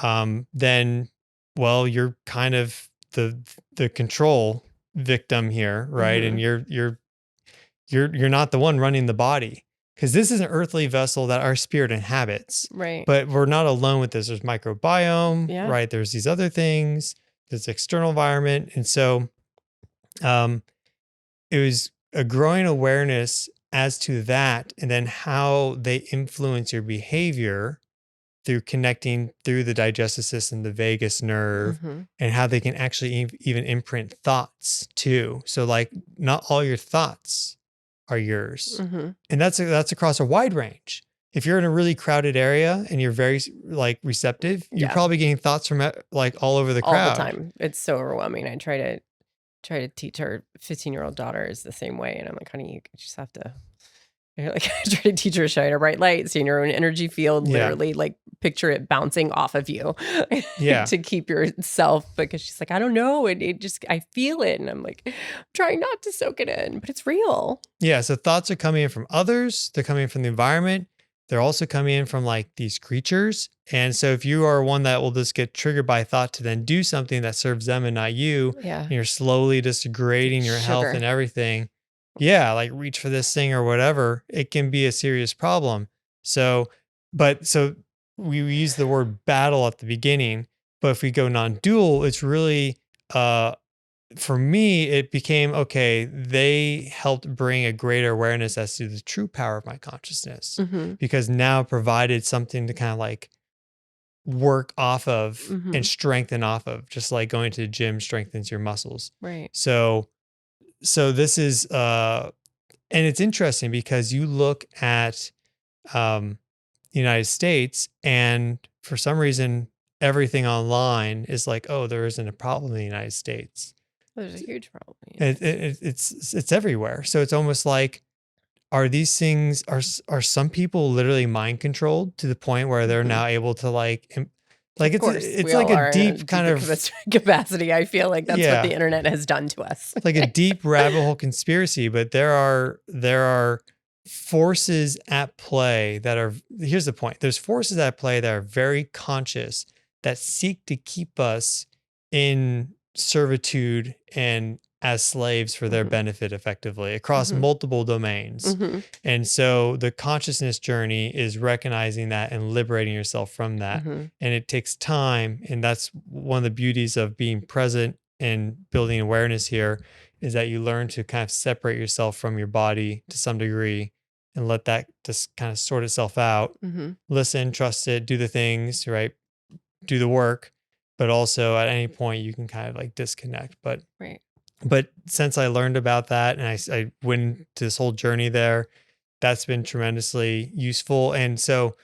then well, you're kind of the control victim here, right? And you're not the one running the body, because this is an earthly vessel that our spirit inhabits, Right. but we're not alone with this. There's microbiome, Yeah. right? There's these other things, there's external environment. And so it was a growing awareness as to that, and then how they influence your behavior through connecting through the digestive system, the vagus nerve, and how they can actually even imprint thoughts too. So like not all your thoughts are yours. And that's across a wide range. If you're in a really crowded area and you're very like receptive, you're probably getting thoughts from like all over the crowd. All the time. It's so overwhelming. I try to teach our 15-year-old daughter is the same way. And I'm like, honey, you just have to, like, I try to teach her shine a bright light, seeing your own energy field, literally like picture it bouncing off of you to keep yourself, because she's like, I don't know. And I feel it. And I'm like, I'm trying not to soak it in, but it's real. Yeah. So thoughts are coming in from others. They're coming from the environment. They're also coming in from like these creatures. And so if you are one that will just get triggered by thought to then do something that serves them and not you, and you're slowly just degrading your health and everything. Yeah, like reach for this thing or whatever, it can be a serious problem. So we use the word battle at the beginning, but if we go non-dual, it's really, for me, it became, okay, they helped bring a greater awareness as to the true power of my consciousness, because now provided something to kind of like work off of and strengthen off of, just like going to the gym strengthens your muscles. Right. So this is, and it's interesting because you look at the United States, and for some reason, everything online is like, oh, there isn't a problem in the United States. There's a huge problem. It's everywhere. So it's almost like, are these things, are some people literally mind controlled to the point where they're now able to like it's like a deep kind of capacity. I feel like that's what the internet has done to us. Like a deep rabbit hole conspiracy, but there are forces at play that are, here's the point. There's forces at play that are very conscious, that seek to keep us in servitude and as slaves for their benefit, effectively across multiple domains. And so the consciousness journey is recognizing that and liberating yourself from that. And it takes time. And that's one of the beauties of being present and building awareness here, is that you learn to kind of separate yourself from your body to some degree and let that just kind of sort itself out. Listen, trust it, do the things, right? Do the work, but also at any point you can kind of like disconnect. But since I learned about that and I went to this whole journey there, that's been tremendously useful. And so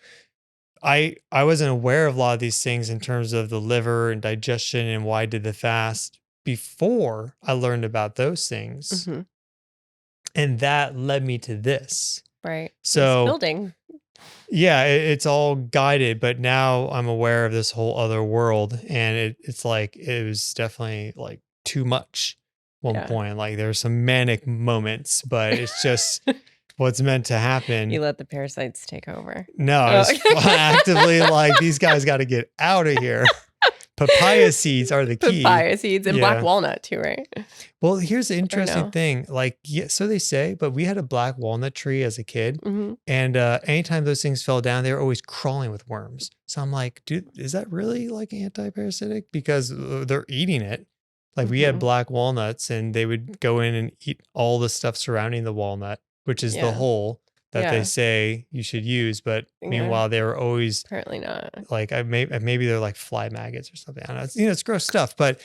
I wasn't aware of a lot of these things in terms of the liver and digestion and why I did the fast before I learned about those things. And that led me to this. Right. So it's building. Yeah, it's all guided, but now I'm aware of this whole other world, and it's like, it was definitely like too much one point. Like there's some manic moments, but it's just what's meant to happen. You let the parasites take over. No, I was actively like, these guys got to get out of here. papaya seeds are the key. Papaya seeds and black walnut too, right? Well, here's the interesting thing. Like, yeah, so they say, but we had a black walnut tree as a kid. And anytime those things fell down, they were always crawling with worms. So I'm like, dude, is that really like anti-parasitic? Because they're eating it. Like we had black walnuts and they would go in and eat all the stuff surrounding the walnut, which is the hole that they say you should use. But meanwhile, they were always apparently not. Like maybe they're like fly maggots or something. I don't know. It's gross stuff, but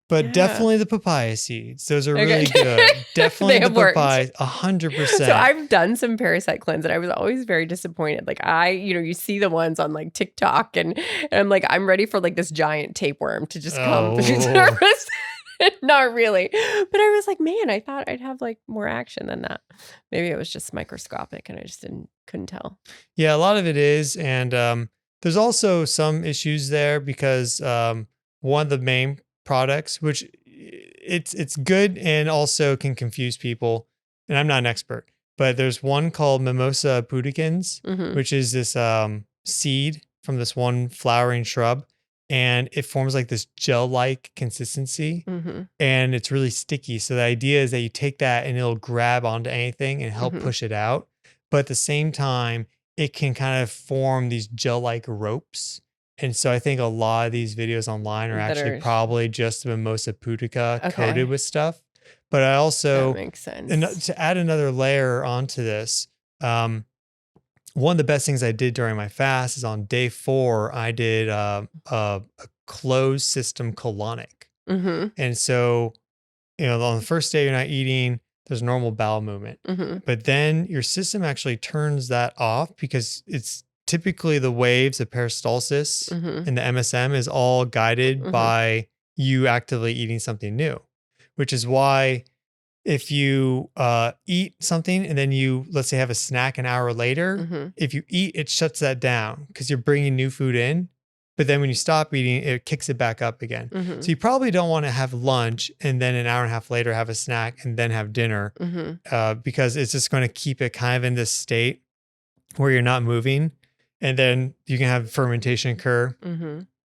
definitely the papaya seeds. Those are really good. Definitely the papaya, 100%. So I've done some parasite cleanse and I was always very disappointed. Like you see the ones on like TikTok and I'm like, I'm ready for like this giant tapeworm to just come. Not really. But I was like, man, I thought I'd have like more action than that. Maybe it was just microscopic and I just couldn't tell. Yeah, a lot of it is. And there's also some issues there because one of the main products, which it's good and also can confuse people. And I'm not an expert, but there's one called Mimosa pudicans, which is this seed from this one flowering shrub. And it forms like this gel-like consistency and it's really sticky. So the idea is that you take that and it'll grab onto anything and help push it out. But at the same time, it can kind of form these gel-like ropes. And so I think a lot of these videos online are actually probably just Mimosa pudica coated with stuff. But I also, that makes sense. And to add another layer onto this, one of the best things I did during my fast is on day 4, I did a closed system colonic. And so, on the first day you're not eating, there's normal bowel movement. But then your system actually turns that off because it's typically the waves of peristalsis and the MSM is all guided by you actively eating something new, which is why if you eat something and then you, let's say, have a snack an hour later, if you eat, it shuts that down because you're bringing new food in. But then when you stop eating, it kicks it back up again. So you probably don't want to have lunch and then an hour and a half later have a snack and then have dinner because it's just going to keep it kind of in this state where you're not moving. And then you can have fermentation occur.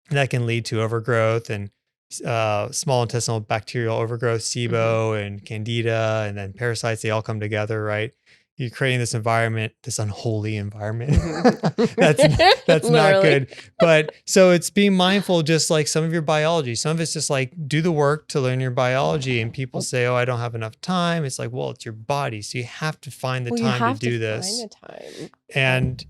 That can lead to overgrowth and small intestinal bacterial overgrowth, SIBO and Candida, and then parasites, they all come together, right? You're creating this environment, this unholy environment. That's not good. But so it's being mindful, just like some of your biology. Some of it's just like do the work to learn your biology. And people say, oh, I don't have enough time. It's like, well, it's your body. So you have to find the time to do this. Find the time. And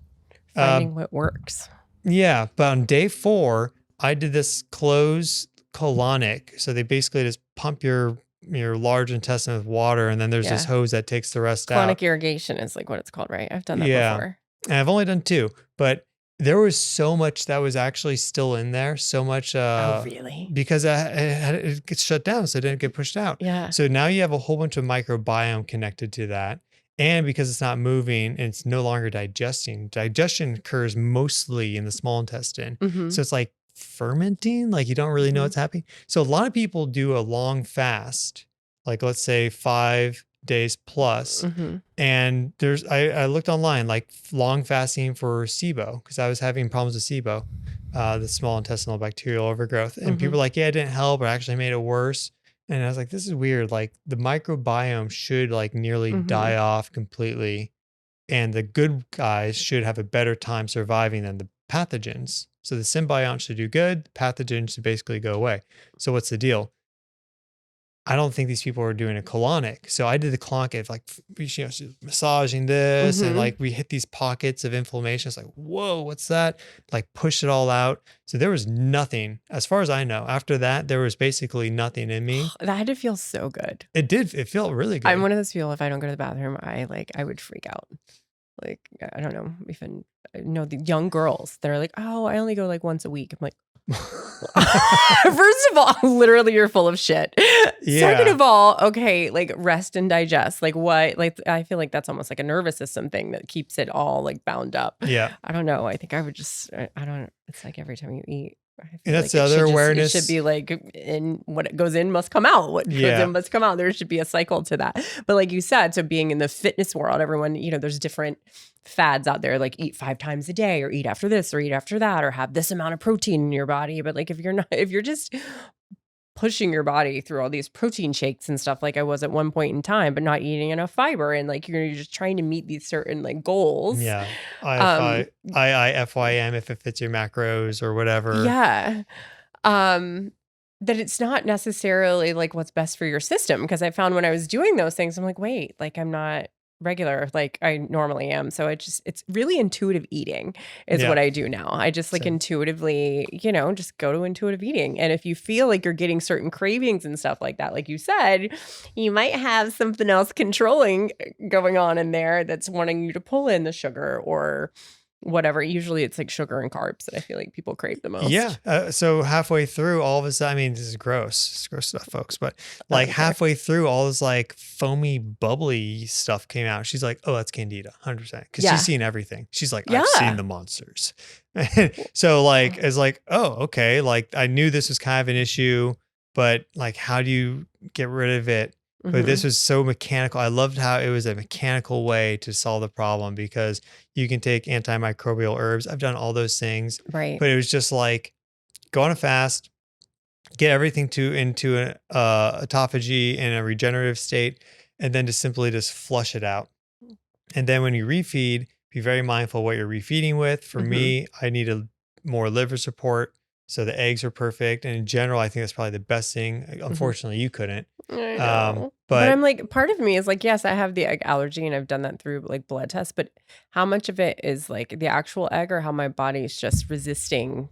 finding what works. Yeah. But on day 4, I did this closed colonic. So they basically just pump your large intestine with water, and then there's this hose that takes the rest out. Colonic irrigation is like what it's called, right? I've done that before. And I've only done 2, but there was so much that was actually still in there. So much. Oh, really? Because it gets shut down, so it didn't get pushed out. Yeah. So now you have a whole bunch of microbiome connected to that. And because it's not moving and it's no longer digesting, digestion occurs mostly in the small intestine. So it's like fermenting, like you don't really know what's happening. So a lot of people do a long fast, like let's say 5 days plus. And I looked online, like long fasting for SIBO, because I was having problems with SIBO, the small intestinal bacterial overgrowth. And people were like, yeah, it didn't help, it actually made it worse. And I was like, this is weird. Like the microbiome should like nearly die off completely. And the good guys should have a better time surviving than the pathogens. So the symbionts should do good. The pathogens should basically go away. So what's the deal? I don't think these people are doing a colonic. So I did the colonic of like, massaging this and like we hit these pockets of inflammation. It's like, whoa, what's that? Like push it all out. So there was nothing, as far as I know. After that, there was basically nothing in me. That had to feel so good. It did. It felt really good. I'm one of those people, if I don't go to the bathroom, I would freak out. Like, I don't know, even the young girls that are like, oh, I only go like once a week. I'm like, first of all, literally you're full of shit. Yeah. Second of all, okay, like rest and digest. Like what? Like I feel like that's almost like a nervous system thing that keeps it all like bound up. Yeah. I don't know. I think I would just, I don't, it's like every time you eat, I And feel that's like the other it awareness. should be like in what it goes in must come out. What goes in must come out. There should be a cycle to that. But like you said, so being in the fitness world, everyone, there's different fads out there, like eat 5 times a day or eat after this or eat after that or have this amount of protein in your body. But like if you're just pushing your body through all these protein shakes and stuff like I was at one point in time, but not eating enough fiber and like you're just trying to meet these certain like goals. Yeah. Um IIFYM if it fits your macros or whatever. yeah. That it's not necessarily like what's best for your system. Because I found when I was doing those things, I'm like, wait, like I'm not regular like I normally am. So it's really intuitive eating is what I do now. I just like intuitively, just go to intuitive eating. And if you feel like you're getting certain cravings and stuff like that, like you said, you might have something else controlling going on in there that's wanting you to pull in the sugar or whatever. Usually it's like sugar and carbs that I feel like people crave the most. Yeah. So halfway through all of a sudden, I mean, this is gross. It's gross stuff, folks. But like halfway through, all this like foamy, bubbly stuff came out. She's like, oh, that's Candida, 100%. Because she's seen everything. She's like, I've seen the monsters. So like, it's like, oh, okay. Like I knew this was kind of an issue, but like, how do you get rid of it? But this was so mechanical. I loved how it was a mechanical way to solve the problem because you can take antimicrobial herbs. I've done all those things. Right. But it was just like go on a fast, get everything into an autophagy in a regenerative state, and then just flush it out. And then when you refeed, be very mindful what you're refeeding with. For me, I needed more liver support. So the eggs are perfect. And in general, I think that's probably the best thing. Unfortunately, you couldn't. I know. But I'm like, part of me is like, yes, I have the egg allergy and I've done that through like blood tests, but how much of it is like the actual egg or how my body's just resisting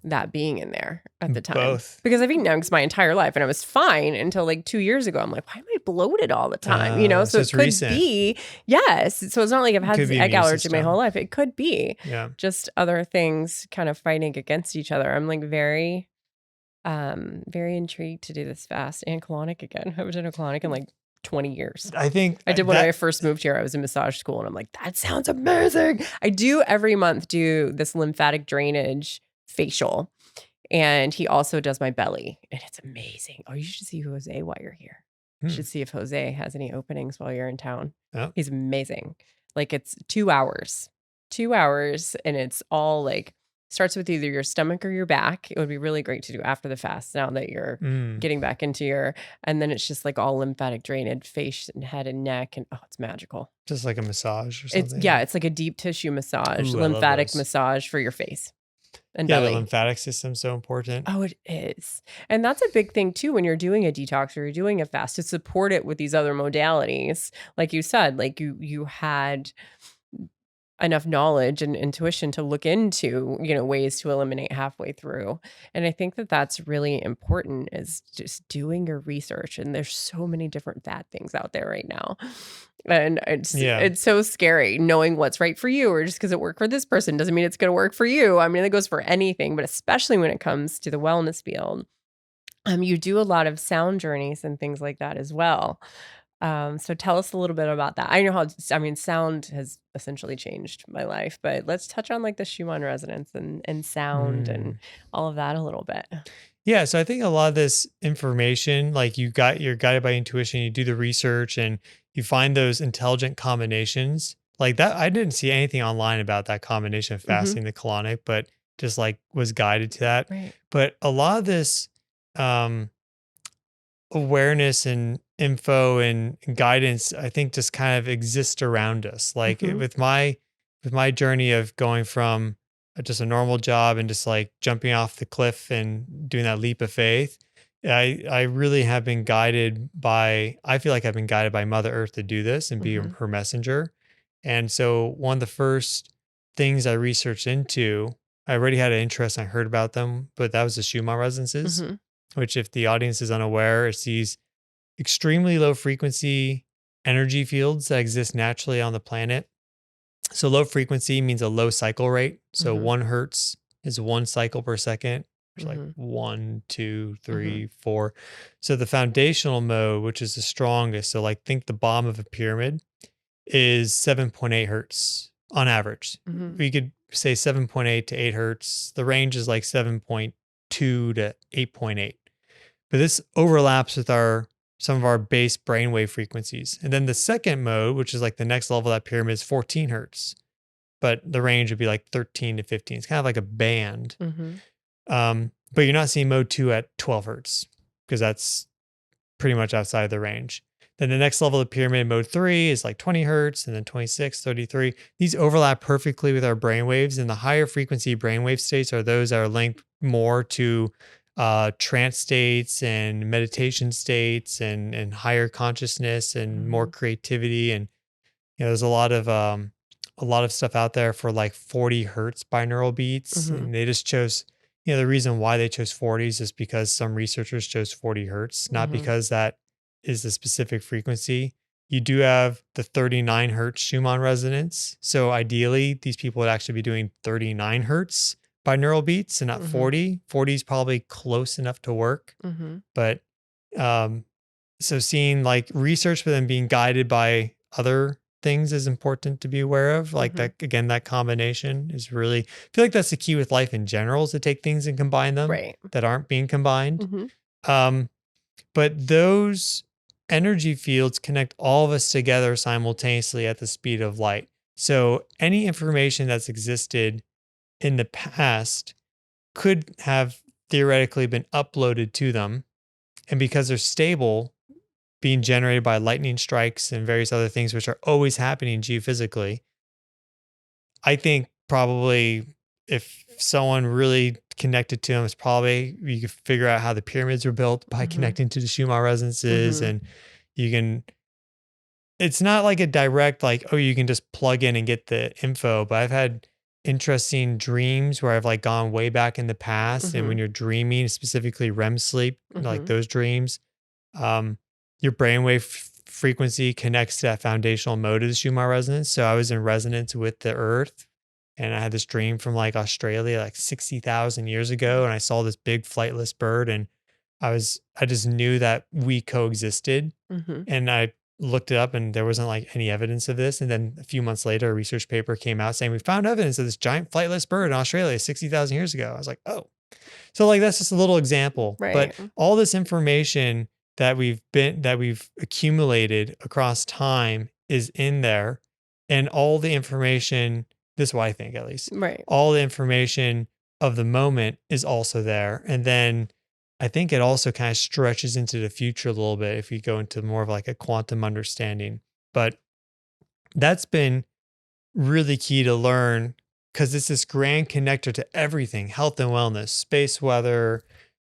that being in there at the time? Both. Because I've eaten eggs my entire life and I was fine until like 2 years ago. I'm like, why am I bloated all the time? So it could recent. be, yes. So it's not like I've had egg allergy my whole life. It could be just other things kind of fighting against each other. I'm like very intrigued to do this fast and colonic again. I haven't done a colonic in like 20 years. I think I did when I first moved here. I was in massage school and I'm like, that sounds amazing. I do every month do this lymphatic drainage facial. And he also does my belly and it's amazing. Oh, you should see Jose while you're here. You should see if Jose has any openings while you're in town. Oh. He's amazing. Like it's 2 hours and it's all like starts with either your stomach or your back. It would be really great to do after the fast now that you're getting back into and then it's just like all lymphatic drainage, face and head and neck. And oh, it's magical. Just like a massage or something. It's like a deep tissue massage, lymphatic massage for your face and belly. The lymphatic system's so important. Oh, it is. And that's a big thing too when you're doing a detox or you're doing a fast to support it with these other modalities. Like you said, like you had enough knowledge and intuition to look into, ways to eliminate halfway through. And I think that that's really important is just doing your research. And there's so many different fad things out there right now. And it's so scary knowing what's right for you or just because it worked for this person doesn't mean it's going to work for you. I mean, it goes for anything, but especially when it comes to the wellness field. You do a lot of sound journeys and things like that as well. So tell us a little bit about that. I know sound has essentially changed my life, but let's touch on like the Schumann resonance and sound and all of that a little bit. Yeah. So I think a lot of this information, like you're guided by intuition, you do the research and you find those intelligent combinations like that. I didn't see anything online about that combination of fasting, the colonic, but just like was guided to that. Right. But a lot of this, awareness and info and guidance, I think just kind of exists around us. Like with my journey of going from just a normal job and just like jumping off the cliff and doing that leap of faith, I really have been guided by, I feel like I've been guided by Mother Earth to do this and be her messenger. And so one of the first things I researched into, I already had an interest and I heard about them, but that was the Schumann resonances. Which if the audience is unaware, it's these extremely low frequency energy fields that exist naturally on the planet. So low frequency means a low cycle rate. So 1 hertz is 1 cycle per second. There's like 1, 2, 3, 4. So the foundational mode, which is the strongest, so like think the bottom of a pyramid, is 7.8 hertz on average. We could say 7.8 to 8 hertz. The range is like 7.2 2 to 8.8. But this overlaps with some of our base brainwave frequencies. And then the second mode, which is like the next level of that pyramid, is 14 hertz. But the range would be like 13 to 15. It's kind of like a band. But you're not seeing mode 2 at 12 hertz because that's pretty much outside the range. Then the next level of the pyramid, mode 3, is like 20 hertz, and then 26, 33. These overlap perfectly with our brainwaves, and the higher frequency brainwave states are those that are linked more to trance states and meditation states and higher consciousness and more creativity. And there's a lot of stuff out there for like 40 hertz binaural beats, and they just chose. The reason why they chose 40s is because some researchers chose 40 hertz, not because that is the specific frequency. You do have the 39 hertz Schumann resonance. So ideally, these people would actually be doing 39 hertz binaural beats and not 40. 40 is probably close enough to work. But so seeing like research for them being guided by other things is important to be aware of. Like that, again, that combination is really, I feel like that's the key with life in general, is to take things and combine them that aren't being combined. But those energy fields connect all of us together simultaneously at the speed of light. So any information that's existed in the past could have theoretically been uploaded to them. And because they're stable, being generated by lightning strikes and various other things, which are always happening geophysically. I think probably if someone really connected to them, it's probably you could figure out how the pyramids were built by connecting to the Schumann resonances. And it's not like a direct, like, oh, you can just plug in and get the info. But I've had interesting dreams where I've like gone way back in the past. And when you're dreaming, specifically REM sleep, like those dreams, your brainwave frequency connects to that foundational mode of the Schumann resonance. So I was in resonance with the earth, and I had this dream from like Australia, like 60,000 years ago. And I saw this big flightless bird, and I just knew that we coexisted. And I looked it up, and there wasn't like any evidence of this. And then a few months later, a research paper came out saying we found evidence of this giant flightless bird in Australia 60,000 years ago. I was like, oh, so like, that's just a little example, but all this information that we've accumulated across time is in there, and all the information, this is what I think at least, all the information of the moment is also there. And then I think it also kind of stretches into the future a little bit if you go into more of like a quantum understanding. But that's been really key to learn, because it's this grand connector to everything: health and wellness, space weather,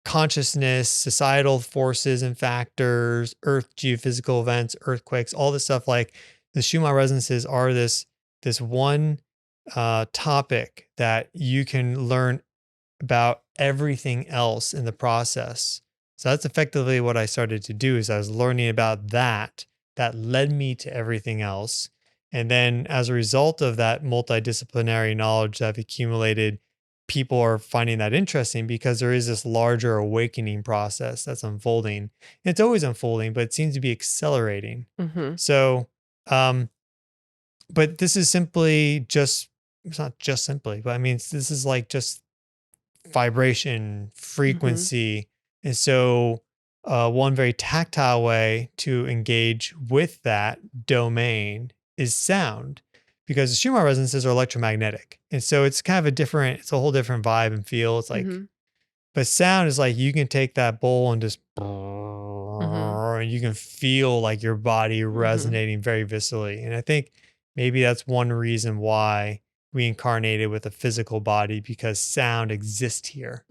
consciousness, societal forces and factors, earth geophysical events, earthquakes, all this stuff. Like the Schumann resonances are this one topic that you can learn about everything else in the process. So that's effectively what I started to do, is I was learning about that led me to everything else. And then as a result of that multidisciplinary knowledge that I've accumulated, people are finding that interesting, because there is this larger awakening process that's unfolding. It's always unfolding, but it seems to be accelerating. So, but this is simply just, it's not just simply, but I mean, this is like just vibration, frequency. And so one very tactile way to engage with that domain is sound, because the Schumann resonances are electromagnetic. And so it's kind of it's a whole different vibe and feel. It's like, but sound is like, you can take that bowl and just, and you can feel like your body resonating very viscerally. And I think maybe that's one reason why we incarnated with a physical body, because sound exists here.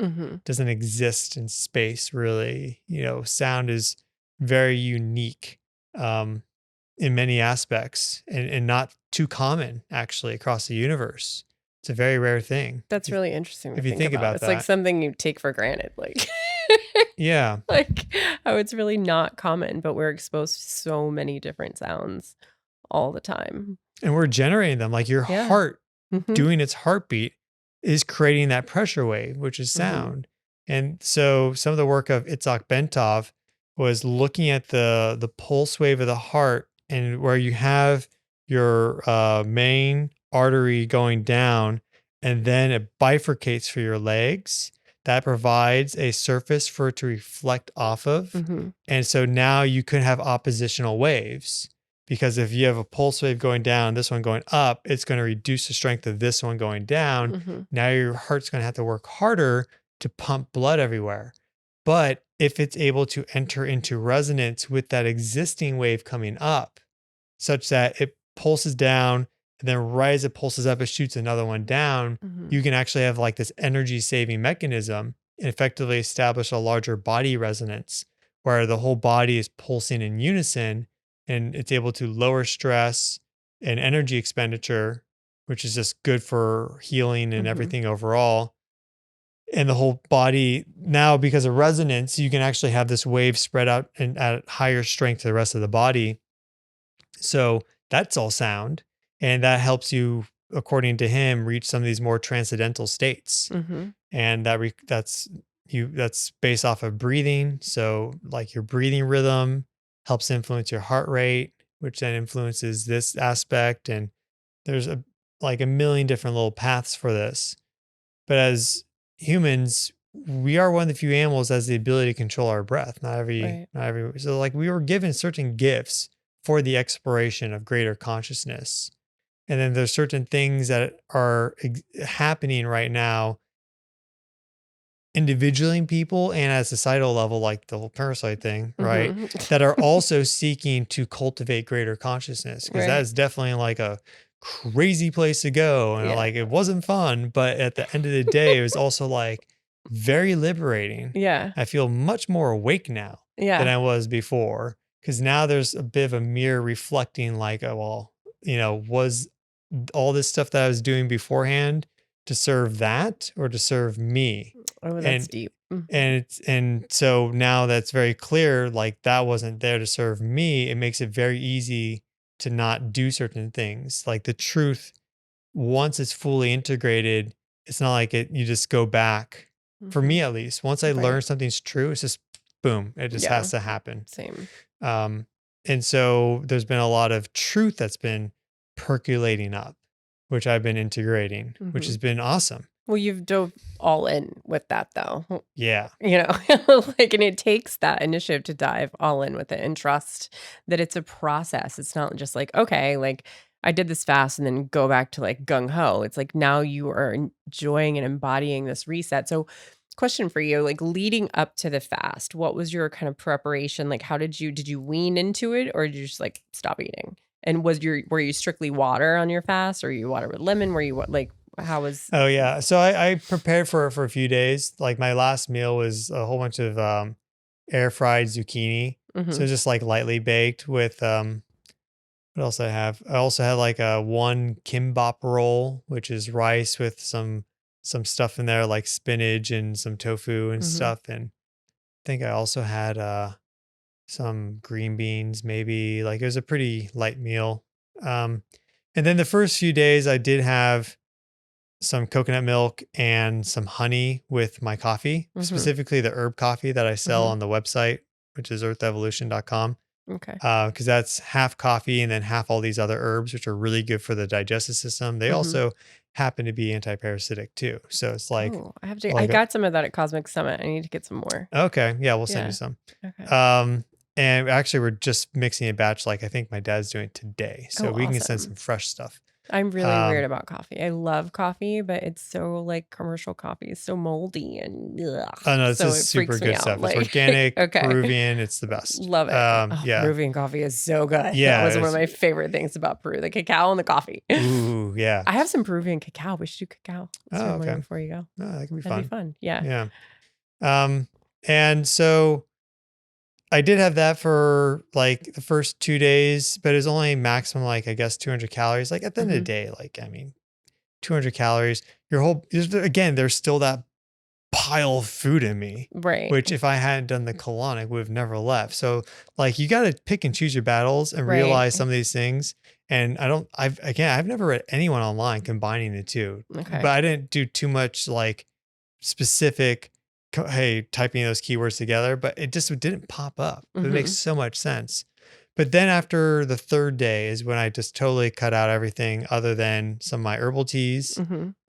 Doesn't exist in space, really. Sound is very unique in many aspects, and not too common actually across the universe. It's a very rare thing. That's really interesting. If you think about it's that. like something you take for granted. Like, yeah, like how it's really not common, but we're exposed to so many different sounds all the time. And we're generating them. Like your heart doing its heartbeat is creating that pressure wave, which is sound. And so some of the work of Itzhak Bentov was looking at the pulse wave of the heart, and where you have your main artery going down, and then it bifurcates for your legs. that provides a surface for it to reflect off of. Mm-hmm. And so now you could have oppositional waves, because if you have a pulse wave going down, this one going up, it's going to reduce the strength of this one going down. Mm-hmm. Now your heart's going to have to work harder to pump blood everywhere. But if it's able to enter into resonance with that existing wave coming up, such that it pulses down, and then right as it pulses up, it shoots another one down, Mm-hmm. you can actually have like this energy saving mechanism and effectively establish a larger body resonance where the whole body is pulsing in unison, and it's able to lower stress and energy expenditure, which is just good for healing and Mm-hmm. everything overall. And the whole body now, because of resonance, you can actually have this wave spread out and at higher strength to the rest of the body. So that's all sound. And that helps you, according to him, reach some of these more transcendental states. Mm-hmm. And that's based off of breathing. So like your breathing rhythm helps influence your heart rate, which then influences this aspect. And there's like a million different little paths for this. But as humans, we are one of the few animals that has the ability to control our breath. Right. Not every. So like we were given certain gifts for the exploration of greater consciousness. And then there's certain things that are happening right now individually in people and at a societal level, like the whole parasite thing, right? Mm-hmm. That are also seeking to cultivate greater consciousness, because that Right. is definitely like a crazy place to go. And Yeah. like it wasn't fun, but at the end of the day, it was also like very liberating. Yeah. I feel much more awake now than Yeah. I was before, because now there's a bit of a mirror reflecting like, oh, well, was all this stuff that I was doing beforehand to serve that or to serve me? Oh, that's And deep. Mm. and so now that's very clear, like that wasn't there to serve me. It makes it very easy to not do certain things. Like the truth, once it's fully integrated, it's not like you just go back. For Mm-hmm. me at least, once I learn Right. something's true, it's just boom, it just Yeah. has to happen. Same. And so there's been a lot of truth that's been percolating up, which I've been integrating, which Mm-hmm. has been awesome. Well, you've dove all in with that, though. Yeah. Like, and it takes that initiative to dive all in with it and trust that it's a process. It's not just like, okay, like I did this fast and then go back to like gung ho. It's like now you are enjoying and embodying this reset. So, question for you, like leading up to the fast, what was your kind of preparation? Like, did you wean into it, or did you just like stop eating? And were you strictly water on your fast, or you water with lemon? Were you like, how was? Oh yeah. So I prepared for it for a few days. Like my last meal was a whole bunch of air fried zucchini. Mhm. So just like lightly baked with what else I have? I also had like a one kimbap roll, which is rice with some stuff in there like spinach and some tofu and Mhm. stuff. And I think I also had some green beans, maybe. Like it was a pretty light meal. And then the first few days I did have some coconut milk and some honey with my coffee, Mhm. specifically the herb coffee that I sell Mhm. on the website, which is earthevolution.com. Okay. Because that's half coffee and then half all these other herbs, which are really good for the digestive system. They Mhm. also happen to be anti-parasitic too. So it's like, Oh, I like a, got some of that at Cosmic Summit. I need to get some more. okay, yeah, we'll send you Yeah. some. Okay. And actually, we're just mixing a batch. Like I think my dad's doing it today, so Oh, we can send awesome. some fresh stuff. I'm really weird Um, about coffee. I love coffee, but it's so like commercial coffee is so moldy and Oh no, this so is it super freaks me good out. stuff. It's Like, organic, okay. Peruvian. It's the best. Love it. Oh, Yeah, Peruvian coffee is so good. That yeah. was one of my favorite things about Peru, the cacao and the coffee. Ooh, yeah. I have some Peruvian cacao. We should do cacao Oh, ceremony okay. before you go. Oh, that can be That'd be fun. fun. Yeah. Yeah. And so I did have that for like the first 2 days, but it was only maximum, like, I guess 200 calories. Like at the end of the Mhm. day, like, I mean, 200 calories, again, there's still that pile of food in me, Right. which if I hadn't done the colonic would have never left. So like, you got to pick and choose your battles and Right. realize some of these things. And I've never read anyone online combining the two, Okay. but I didn't do too much like specific, hey, typing those keywords together, but it just didn't pop up. It makes Mhm. so much sense. But then after the third day is when I just totally cut out everything other than some of my herbal teas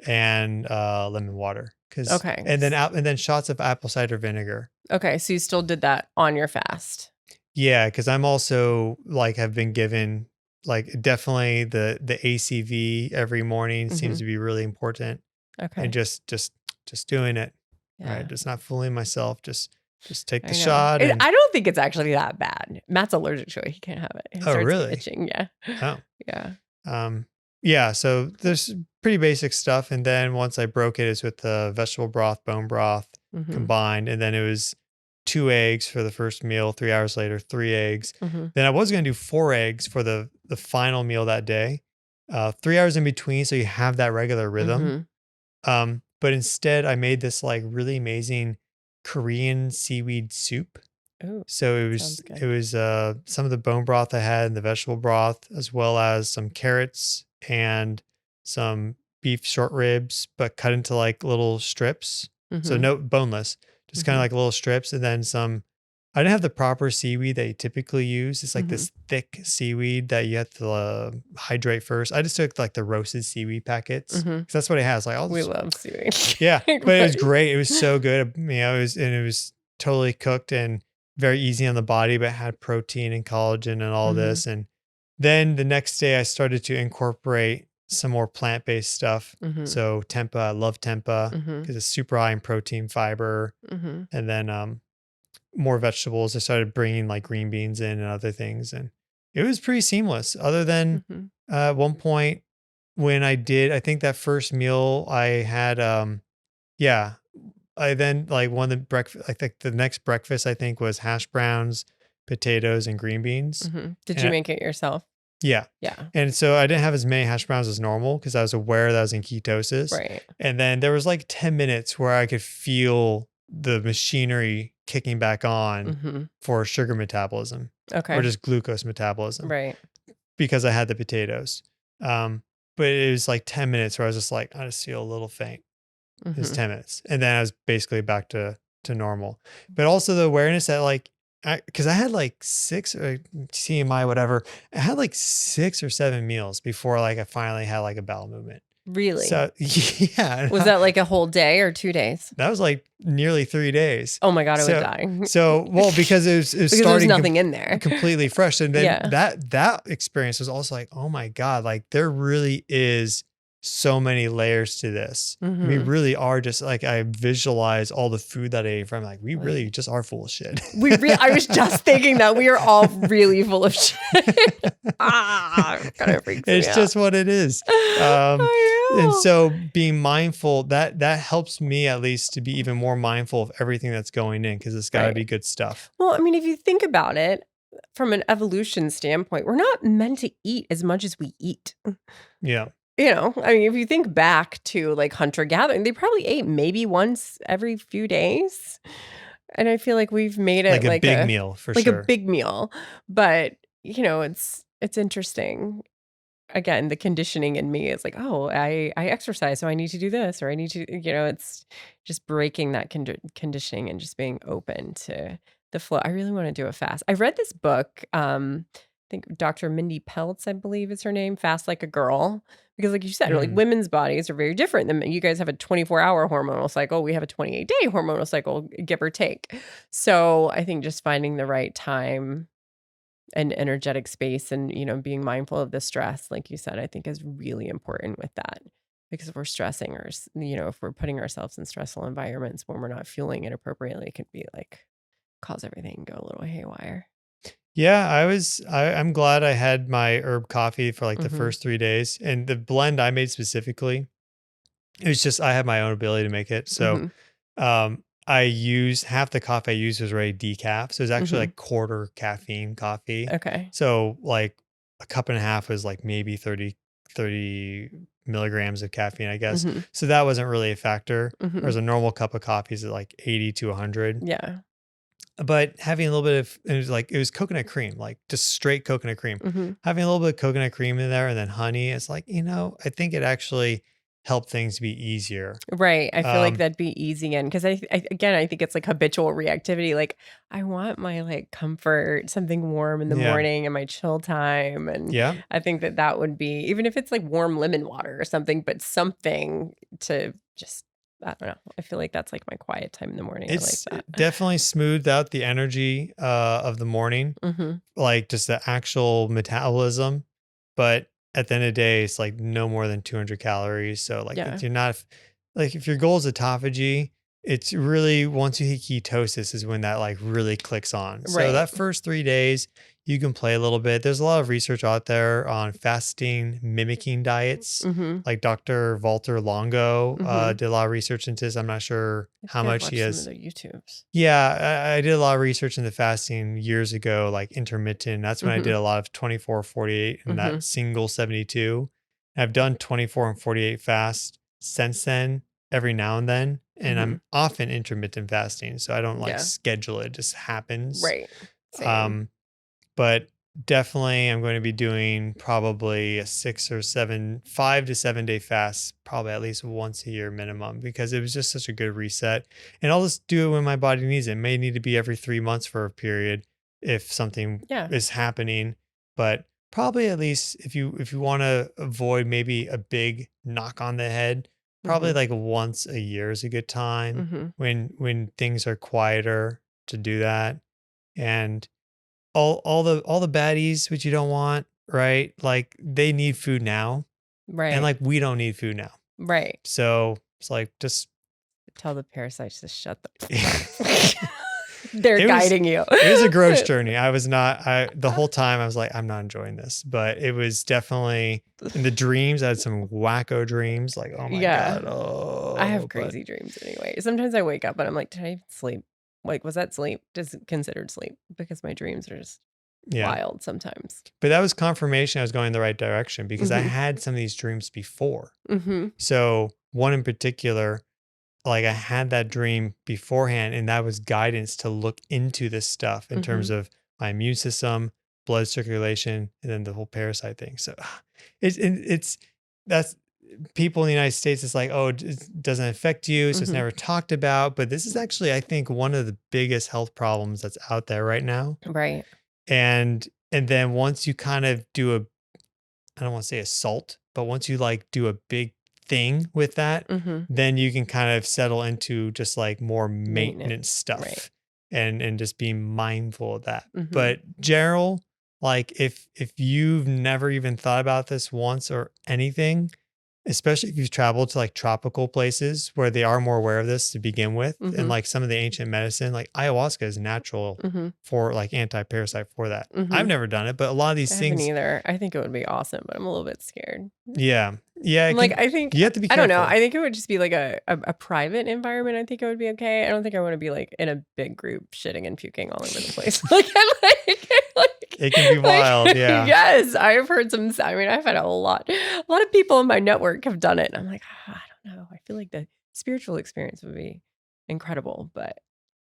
and lemon water. Okay. And then shots of apple cider vinegar. Okay. So you still did that on your fast. Yeah, because I'm also like have been given like definitely the ACV every morning seems to be really important. Okay. And just doing it. Yeah. Right. Just not fooling myself. Just take the I know. shot. And I don't think it's actually that bad. Matt's allergic to it. He can't have it. He starts really? itching. Yeah. Oh. Yeah. Yeah. So there's pretty basic stuff. And then once I broke it, it's with the vegetable broth, bone broth combined. And then it was 2 eggs for the first meal. 3 hours later, 3 eggs. Then I was going to do 4 eggs for the final meal that day. 3 hours in between. So you have that regular rhythm. But instead I made this like really amazing Korean seaweed soup. Ooh, so it was some of the bone broth I had and the vegetable broth, as well as some carrots and some beef short ribs, but cut into like little strips. So no boneless, just kind of like little strips. And then I didn't have the proper seaweed that you typically use. It's like this thick seaweed that you have to hydrate first. I just took like the roasted seaweed packets because that's what it has. Like we love seaweed. Yeah, but it was great. It was so good. It was totally cooked and very easy on the body, but had protein and collagen and all this. And then the next day I started to incorporate some more plant-based stuff. So tempeh, I love tempeh because it's super high in protein, fiber, and then more vegetables. I started bringing like green beans in and other things, and it was pretty seamless. Other than at one point when I think that first meal I had, I then like one of the breakfast. I think the next breakfast I think was hash browns, potatoes, and green beans. Did you make it yourself? Yeah. And so I didn't have as many hash browns as normal because I was aware that I was in ketosis. Right. And then there was like 10 minutes where I could feel the machinery kicking back on for sugar metabolism. Okay. Or just glucose metabolism. Right. Because I had the potatoes. But it was like 10 minutes where I was just like, I just feel a little faint. It was 10 minutes. And then I was basically back to normal. But also the awareness that like, because I had like 6 or TMI, whatever. I had like 6 or 7 meals before like I finally had like a bowel movement. Really? So yeah. Was that like a whole day or 2 days? That was like nearly 3 days. Oh my God, I would die. So, well, because it was because starting there's nothing in there. completely fresh. And then that experience was also like, oh my God, like there really is so many layers to this. We really are just like, I visualize all the food that I ate from, like, we really just are full of shit. I was just thinking that we are all really full of shit. Kind of freaks me out. It's just what it is. And so being mindful, that helps me at least to be even more mindful of everything that's going in, because it's got to be good stuff. Well, I mean, if you think about it from an evolution standpoint, we're not meant to eat as much as we eat. Yeah. You know, I mean, if you think back to like hunter-gathering, they probably ate maybe once every few days. And I feel like we've made it like a big meal for sure. Like a big meal. But, you know, it's interesting. Again, the conditioning in me is like, oh, I exercise, so I need to do this, or I need to, you know, it's just breaking that conditioning and just being open to the flow. I really want to do a fast. I read this book, I think Dr. Mindy Peltz, I believe is her name, Fast Like a Girl. Because like you said, like women's bodies are very different than men. You guys have a 24-hour hormonal cycle. We have a 28-day hormonal cycle, give or take. So I think just finding the right time and energetic space and, you know, being mindful of the stress, like you said, I think is really important with that. Because if we're stressing or, you know, if we're putting ourselves in stressful environments when we're not fueling it appropriately, it can be like cause everything to go a little haywire. Yeah, I'm glad I had my herb coffee for like the first 3 days, and the blend I made specifically, it was just, I had my own ability to make it. So, I used half the coffee I used was already decaf. So it was actually like quarter caffeine coffee. Okay. So like a cup and a half was like maybe 30 milligrams of caffeine, I guess. So that wasn't really a factor. Whereas a normal cup of coffee is like 80 to 100. Yeah. But having a little bit of, it was coconut cream, like just straight coconut cream. Having a little bit of coconut cream in there and then honey, it's like, you know, I think it actually help things be easier. Right. I feel like that'd be easy. And because again, I think it's like habitual reactivity. Like I want my like comfort, something warm in the morning and my chill time. And I think that would be, even if it's like warm lemon water or something, but something to just, I don't know. I feel like that's like my quiet time in the morning. It's I like that. definitely smoothed out the energy of the morning, like just the actual metabolism. But at the end of the day, it's like no more than 200 calories. So like you're not like if your goal is autophagy, it's really once you hit ketosis is when that like really clicks on. So that first 3 days, you can play a little bit. There's a lot of research out there on fasting mimicking diets. Like Dr. Walter Longo did a lot of research into this. I'm not sure how much he has. Some of the YouTubes. Yeah, I did a lot of research into fasting years ago, like intermittent. That's when I did a lot of 24, 48 and that single 72. I've done 24 and 48 fast since then, every now and then. And I'm often intermittent fasting. So I don't like schedule it. It just happens. Right. Same. But definitely I'm going to be doing probably a 5 to 7 day fast, probably at least once a year minimum, because it was just such a good reset. And I'll just do it when my body needs it. It may need to be every 3 months for a period if something is happening. But probably at least if you want to avoid maybe a big knock on the head, probably like once a year is a good time when things are quieter to do that. And all the baddies which you don't want, right? Like they need food now. Right. And like we don't need food now. Right. So it's like just tell the parasites to shut the They're guiding you. It was a gross journey. The whole time I was like, I'm not enjoying this. But it was definitely in the dreams, I had some wacko dreams. Like, oh my God. Oh, I have crazy dreams anyway. Sometimes I wake up and I'm like, did I even sleep? Like, was that sleep? Is it considered sleep? Because my dreams are just wild sometimes. But that was confirmation I was going in the right direction because I had some of these dreams before. So one in particular, like I had that dream beforehand, and that was guidance to look into this stuff in terms of my immune system, blood circulation, and then the whole parasite thing. So that's people in the United States. It's like, oh, it doesn't affect you, so it's never talked about. But this is actually, I think, one of the biggest health problems that's out there right now. Right. And then once you kind of do I don't want to say assault, but once you like do a big thing with that, then you can kind of settle into just like more maintenance stuff and just being mindful of that. But general, like if you've never even thought about this once or anything, especially if you've traveled to like tropical places where they are more aware of this to begin with, and like some of the ancient medicine, like ayahuasca is natural for like anti-parasite for that. I've never done it, but a lot of these things either. I think it would be awesome, but I'm a little bit scared. Yeah. I think you have to be careful. I don't know. I think it would just be like a private environment. I think it would be okay. I don't think I want to be like in a big group shitting and puking all over the place. It can be wild. Yeah. Yes. I've heard some, I mean, I've had a lot of people in my network have done it. And I'm like, I don't know. I feel like the spiritual experience would be incredible, but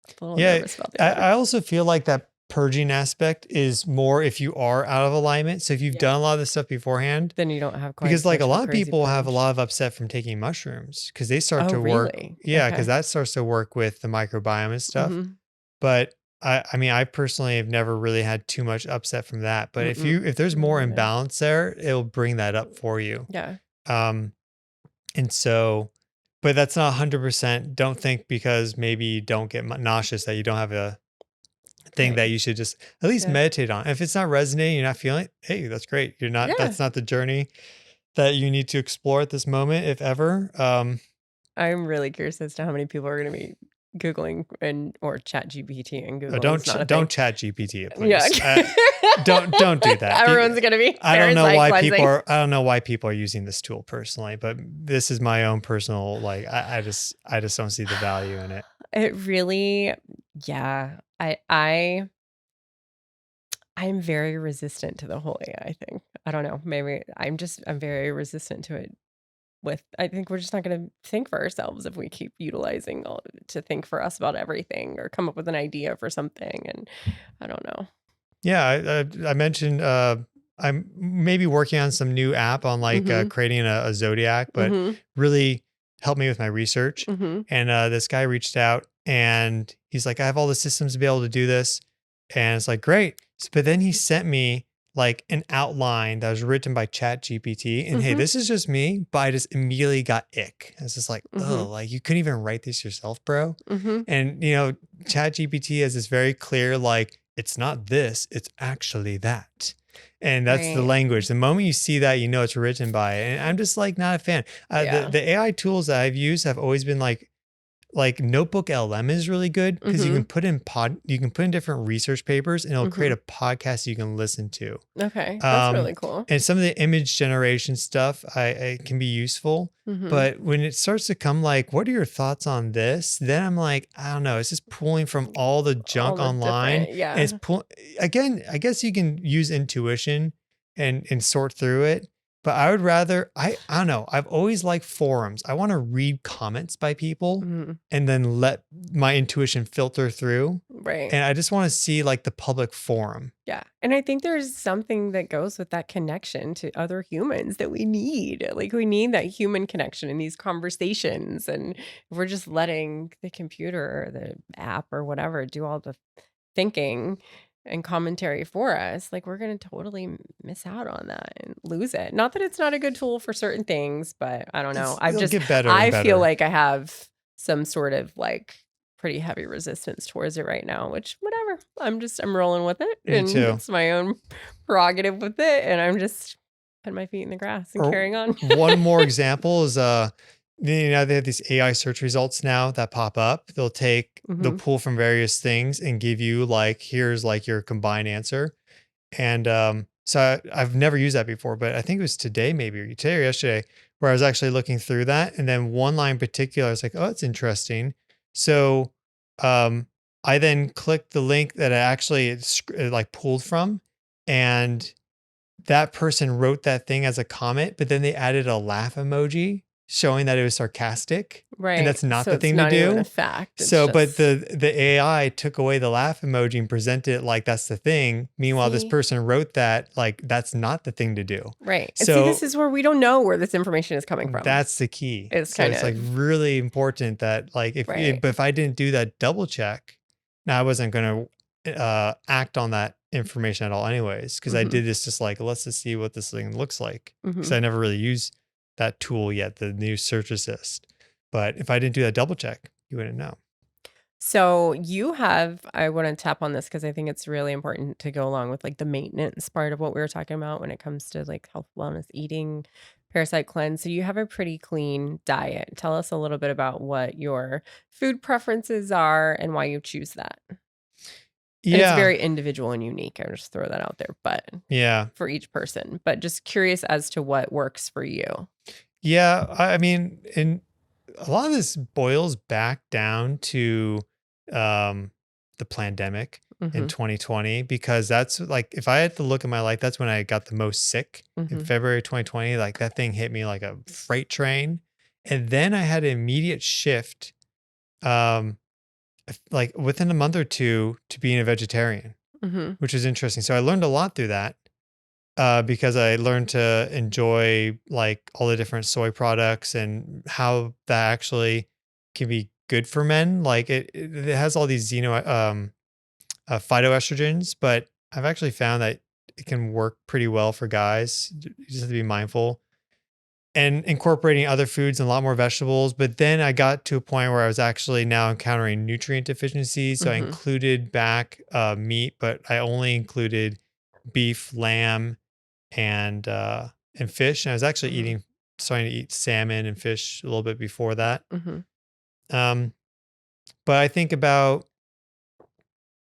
I'm a little nervous about that. I also feel like that purging aspect is more if you are out of alignment. So if you've done a lot of this stuff beforehand, then you don't have quite because like a lot of people have a lot of upset from taking mushrooms because they start to work. Yeah, because that starts to work with the microbiome and stuff. But I mean, I personally have never really had too much upset from that. But if there's more imbalance there, it'll bring that up for you. Yeah. And so, but that's not 100%. Don't think because maybe you don't get nauseous that you don't have a thing that you should just at least meditate on. If it's not resonating, you're not feeling it, hey, that's great. You're not, that's not the journey that you need to explore at this moment, if ever. I'm really curious as to how many people are going to be Googling or chat GPT and Google. Don't chat GPT it, please. Yeah. Don't do that. Everyone's going to be. I don't know why people are using this tool personally, but this is my own personal, like, I just don't see the value in it. It really, I'm very resistant to the whole AI thing. I don't know. Maybe I'm very resistant to it. I think we're just not going to think for ourselves if we keep utilizing to think for us about everything or come up with an idea for something. And I don't know. Yeah. I mentioned, I I'm maybe working on some new app on like creating a zodiac, but really helped me with my research. And this guy reached out and he's like, I have all the systems to be able to do this. And it's like, great. But then he sent me like an outline that was written by Chat GPT. And hey, this is just me, but I just immediately got ick. I was just like, oh, like you couldn't even write this yourself, bro. And you know, Chat GPT has this very clear, like, it's not this, it's actually that. And that's the language. The moment you see that, you know it's written by it. And I'm just like not a fan. The AI tools that I've used have always been like Notebook LM is really good because you can put in different research papers and it'll create a podcast you can listen to. Okay, that's really cool. And some of the image generation stuff I can be useful. But when it starts to come like, what are your thoughts on this? Then I'm like, I don't know. It's just pulling from all the junk online. Yeah. And it's again, I guess you can use intuition and sort through it. But I would rather, I don't know. I've always liked forums. I want to read comments by people and then let my intuition filter through. Right. And I just want to see like the public forum. Yeah. And I think there's something that goes with that connection to other humans that we need. Like we need that human connection in these conversations. And if we're just letting the computer or the app or whatever do all the thinking and commentary for us, like we're going to totally miss out on that and lose it. Not that it's not a good tool for certain things, but I don't know. It'll get better and better. Feel like I have some sort of like pretty heavy resistance towards it right now, which whatever. I'm rolling with it. Me too. It's my own prerogative with it. And I'm just putting my feet in the grass and carrying on. One more example is you know, they have these AI search results now that pop up. They'll pull from various things and give you like, here's like your combined answer. And so I've never used that before, but I think it was today or yesterday, where I was actually looking through that. And then one line in particular, I was like, oh, that's interesting. So I then clicked the link that I actually like pulled from, and that person wrote that thing as a comment, but then they added a laugh emoji showing that it was sarcastic. Right. And that's not so the thing it's not to do. Even a fact. But the AI took away the laugh emoji and presented it like that's the thing. Meanwhile, this person wrote that like that's not the thing to do. Right. And so this is where we don't know where this information is coming from. That's the key. It's like really important that like if I didn't do that double check, now I wasn't going to act on that information at all anyways, because I did this just like, let's just see what this thing looks like, because I never really used that tool yet, the new search assist. But if I didn't do that double check, you wouldn't know. So I want to tap on this because I think it's really important to go along with like the maintenance part of what we were talking about when it comes to like health, wellness, eating, parasite cleanse. So you have a pretty clean diet. Tell us a little bit about what your food preferences are and why you choose that. Yeah. And it's very individual and unique. I'll just throw that out there, but yeah, for each person, but just curious as to what works for you. Yeah. I mean, and a lot of this boils back down to the pandemic in 2020, because that's like, if I had to look at my life, that's when I got the most sick in February 2020. Like that thing hit me like a freight train. And then I had an immediate shift, like within a month or two, to being a vegetarian, which is interesting. So I learned a lot through that. Because I learned to enjoy like all the different soy products and how that actually can be good for men. Like it has all these phytoestrogens, but I've actually found that it can work pretty well for guys. You just have to be mindful and incorporating other foods and a lot more vegetables. But then I got to a point where I was actually now encountering nutrient deficiencies. So I included back meat, but I only included beef, lamb, and fish. And I was actually starting to eat salmon and fish a little bit before that. But I think about,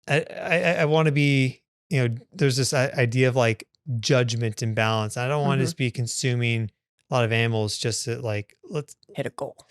I want to be, you know, there's this idea of like judgment and balance. I don't want to just be consuming a lot of animals just to like, let's hit a goal.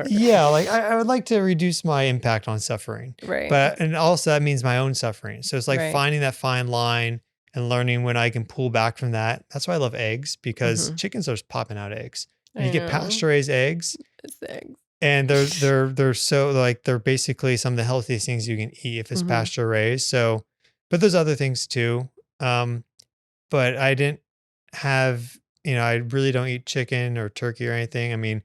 Yeah. Like I would like to reduce my impact on suffering. Right. And also that means my own suffering. So it's like finding that fine line and learning when I can pull back from that. That's why I love eggs, because chickens are just popping out eggs. And you get pasture raised eggs. It's eggs. And they're so like, they're basically some of the healthiest things you can eat if it's pasture raised. So, but there's other things too. but I didn't have, I really don't eat chicken or turkey or anything. I mean,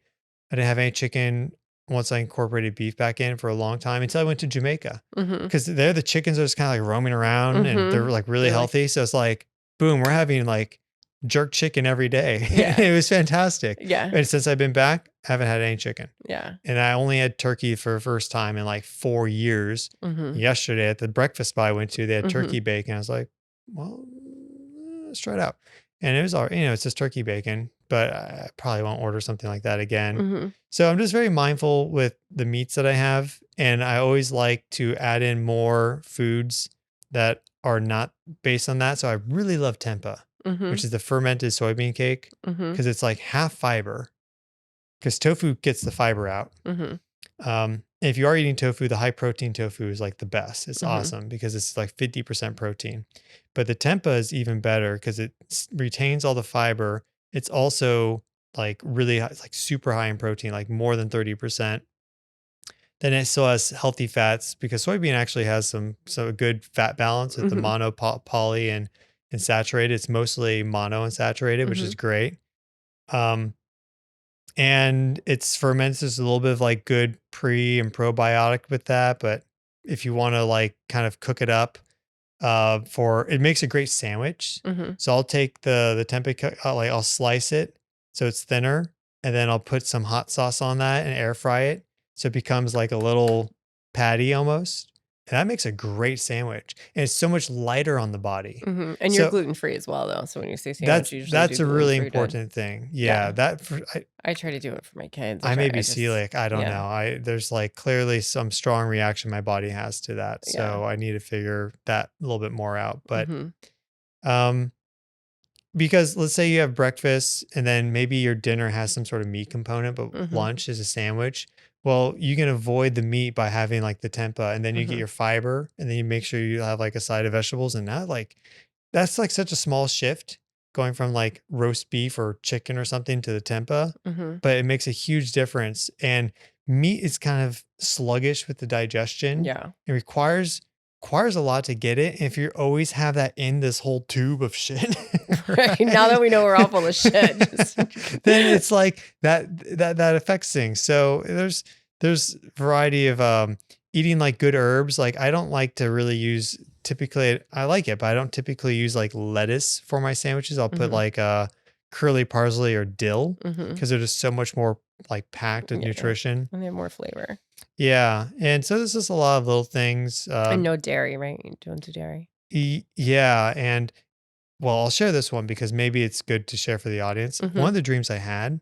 I didn't have any chicken once I incorporated beef back in for a long time until I went to Jamaica. Because there the chickens are just kind of like roaming around and they're like really healthy. So it's like, boom, we're having like jerk chicken every day. Yeah. It was fantastic. Yeah. And since I've been back, I haven't had any chicken. Yeah. And I only had turkey for the first time in like 4 years. Yesterday at the breakfast spot I went to, they had turkey bacon. I was like, well, let's try it out. And it was all, it's just turkey bacon, but I probably won't order something like that again. So I'm just very mindful with the meats that I have. And I always like to add in more foods that are not based on that. So I really love tempeh, which is the fermented soybean cake, because it's like half fiber, because tofu gets the fiber out. If you are eating tofu, the high protein tofu is like the best. It's awesome because it's like 50% protein. But the tempeh is even better because it retains all the fiber. It's also like really high, it's like super high in protein, like more than 30%. Then it still has healthy fats because soybean actually has some good fat balance with the mono, poly, and saturated. It's mostly mono and saturated, which is great. And it's fermented. There's a little bit of like good pre and probiotic with that. But if you want to like kind of cook it up, it makes a great sandwich. So I'll take the tempeh, I'll slice it so it's thinner, and then I'll put some hot sauce on that and air fry it. So it becomes like a little patty almost. And that makes a great sandwich. And it's so much lighter on the body. And you're gluten-free as well, though. So when you say sandwich, you usually that's do a really gluten-free important thing. Yeah. I try to do it for my kids. I may be celiac. I don't know. There's like clearly some strong reaction my body has to that. So I need to figure that a little bit more out. But because let's say you have breakfast and then maybe your dinner has some sort of meat component, but lunch is a sandwich. Well, you can avoid the meat by having like the tempeh, and then you get your fiber, and then you make sure you have like a side of vegetables. And that's like such a small shift going from like roast beef or chicken or something to the tempeh, but it makes a huge difference. And meat is kind of sluggish with the digestion. Yeah. It requires a lot to get it. And if you always have that in this whole tube of shit, right? Now that we know we're all full of shit, then it's like that affects things. So there's variety of eating like good herbs. Like I don't like to really use, typically I like it, but I don't typically use like lettuce for my sandwiches. I'll put like curly parsley or dill because they're just so much more like packed with nutrition. And they have more flavor. Yeah. And so there's just a lot of little things. And no dairy, right? You don't do dairy. Yeah. And well, I'll share this one because maybe it's good to share for the audience. One of the dreams I had it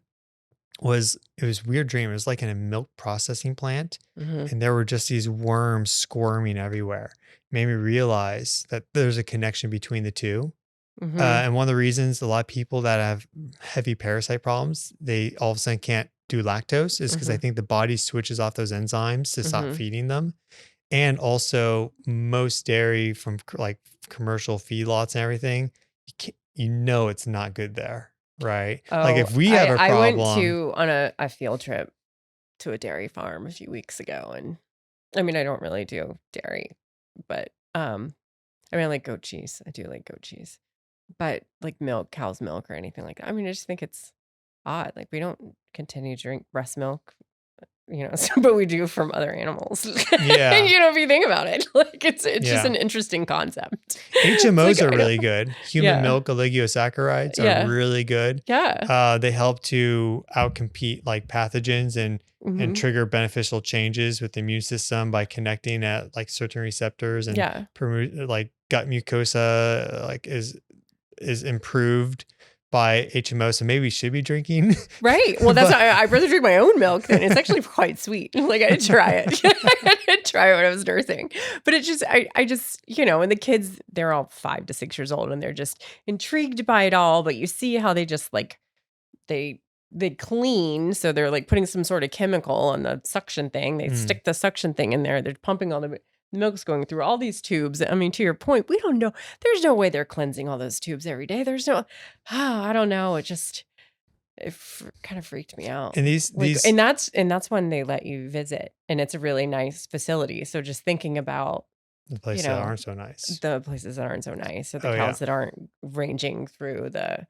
was a weird dream. It was like in a milk processing plant and there were just these worms squirming everywhere. It made me realize that there's a connection between the two. And one of the reasons a lot of people that have heavy parasite problems, they all of a sudden can't do lactose is because I think the body switches off those enzymes to stop feeding them. And also most dairy from like commercial feedlots and everything, it's not good there, right? Like if we have a problem. I went on a field trip to a dairy farm a few weeks ago. And I mean, I don't really do dairy, but I mean, I like goat cheese. I do like goat cheese. But like milk, cow's milk or anything like that. I mean, I just think it's odd. Like we don't continue to drink breast milk, but we do from other animals. Yeah. If you think about it, like it's just an interesting concept. HMOs are really good. Human milk oligosaccharides are really good. Yeah. They help to outcompete like pathogens and trigger beneficial changes with the immune system by connecting at like certain receptors and like gut mucosa like is improved by HMO. So maybe we should be drinking. Right. Well, that's why I'd rather drink my own milk then. It's actually quite sweet. Like I did try it. I did try it when I was nursing. But it's just, I just, and the kids, they're all 5 to 6 years old and they're just intrigued by it all. But you see how they just like, they clean. So they're like putting some sort of chemical on the suction thing. They stick the suction thing in there. They're pumping all the milk's going through all these tubes. I mean, to your point, we don't know. There's no way they're cleansing all those tubes every day. There's no, I don't know. It kind of freaked me out. And and that's when they let you visit, and it's a really nice facility. So just thinking about The places that aren't so nice. The places that aren't so nice, or the Oh, cows yeah. that aren't ranging through the,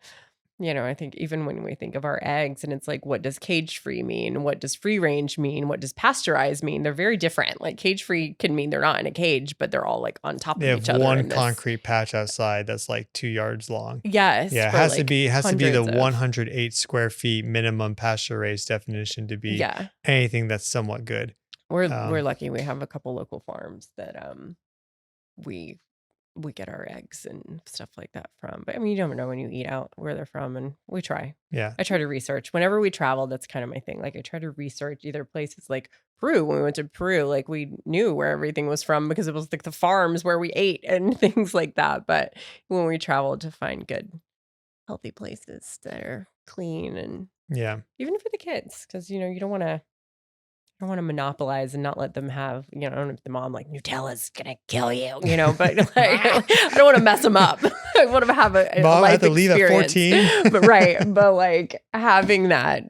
I think even when we think of our eggs and it's like, what does cage free mean? What does free range mean? What does pasteurize mean? They're very different. Like cage free can mean they're not in a cage, but they're all like on top They of have each other. one concrete patch outside that's like 2 yards long. Yes. Yeah, it for has like to be the hundreds of- 108 square feet minimum pasture raised definition to be Yeah. anything that's somewhat good. We're lucky. We have a couple local farms that we get our eggs and stuff like that from. But I mean, you never know when you eat out where they're from, and we try. Yeah. I try to research. Whenever we travel, that's kind of my thing. Like I try to research either places like Peru. When we went to Peru, like we knew where everything was from because it was like the farms where we ate and things like that. But when we traveled, to find good, healthy places that are clean and Yeah. even for the kids, because you don't want to. I don't want to monopolize and not let them have, I don't know if the mom like Nutella's gonna kill you, but like, I don't want to mess them up. I want to have a Mom, life I have to leave at experience. 14. But right, but like having that,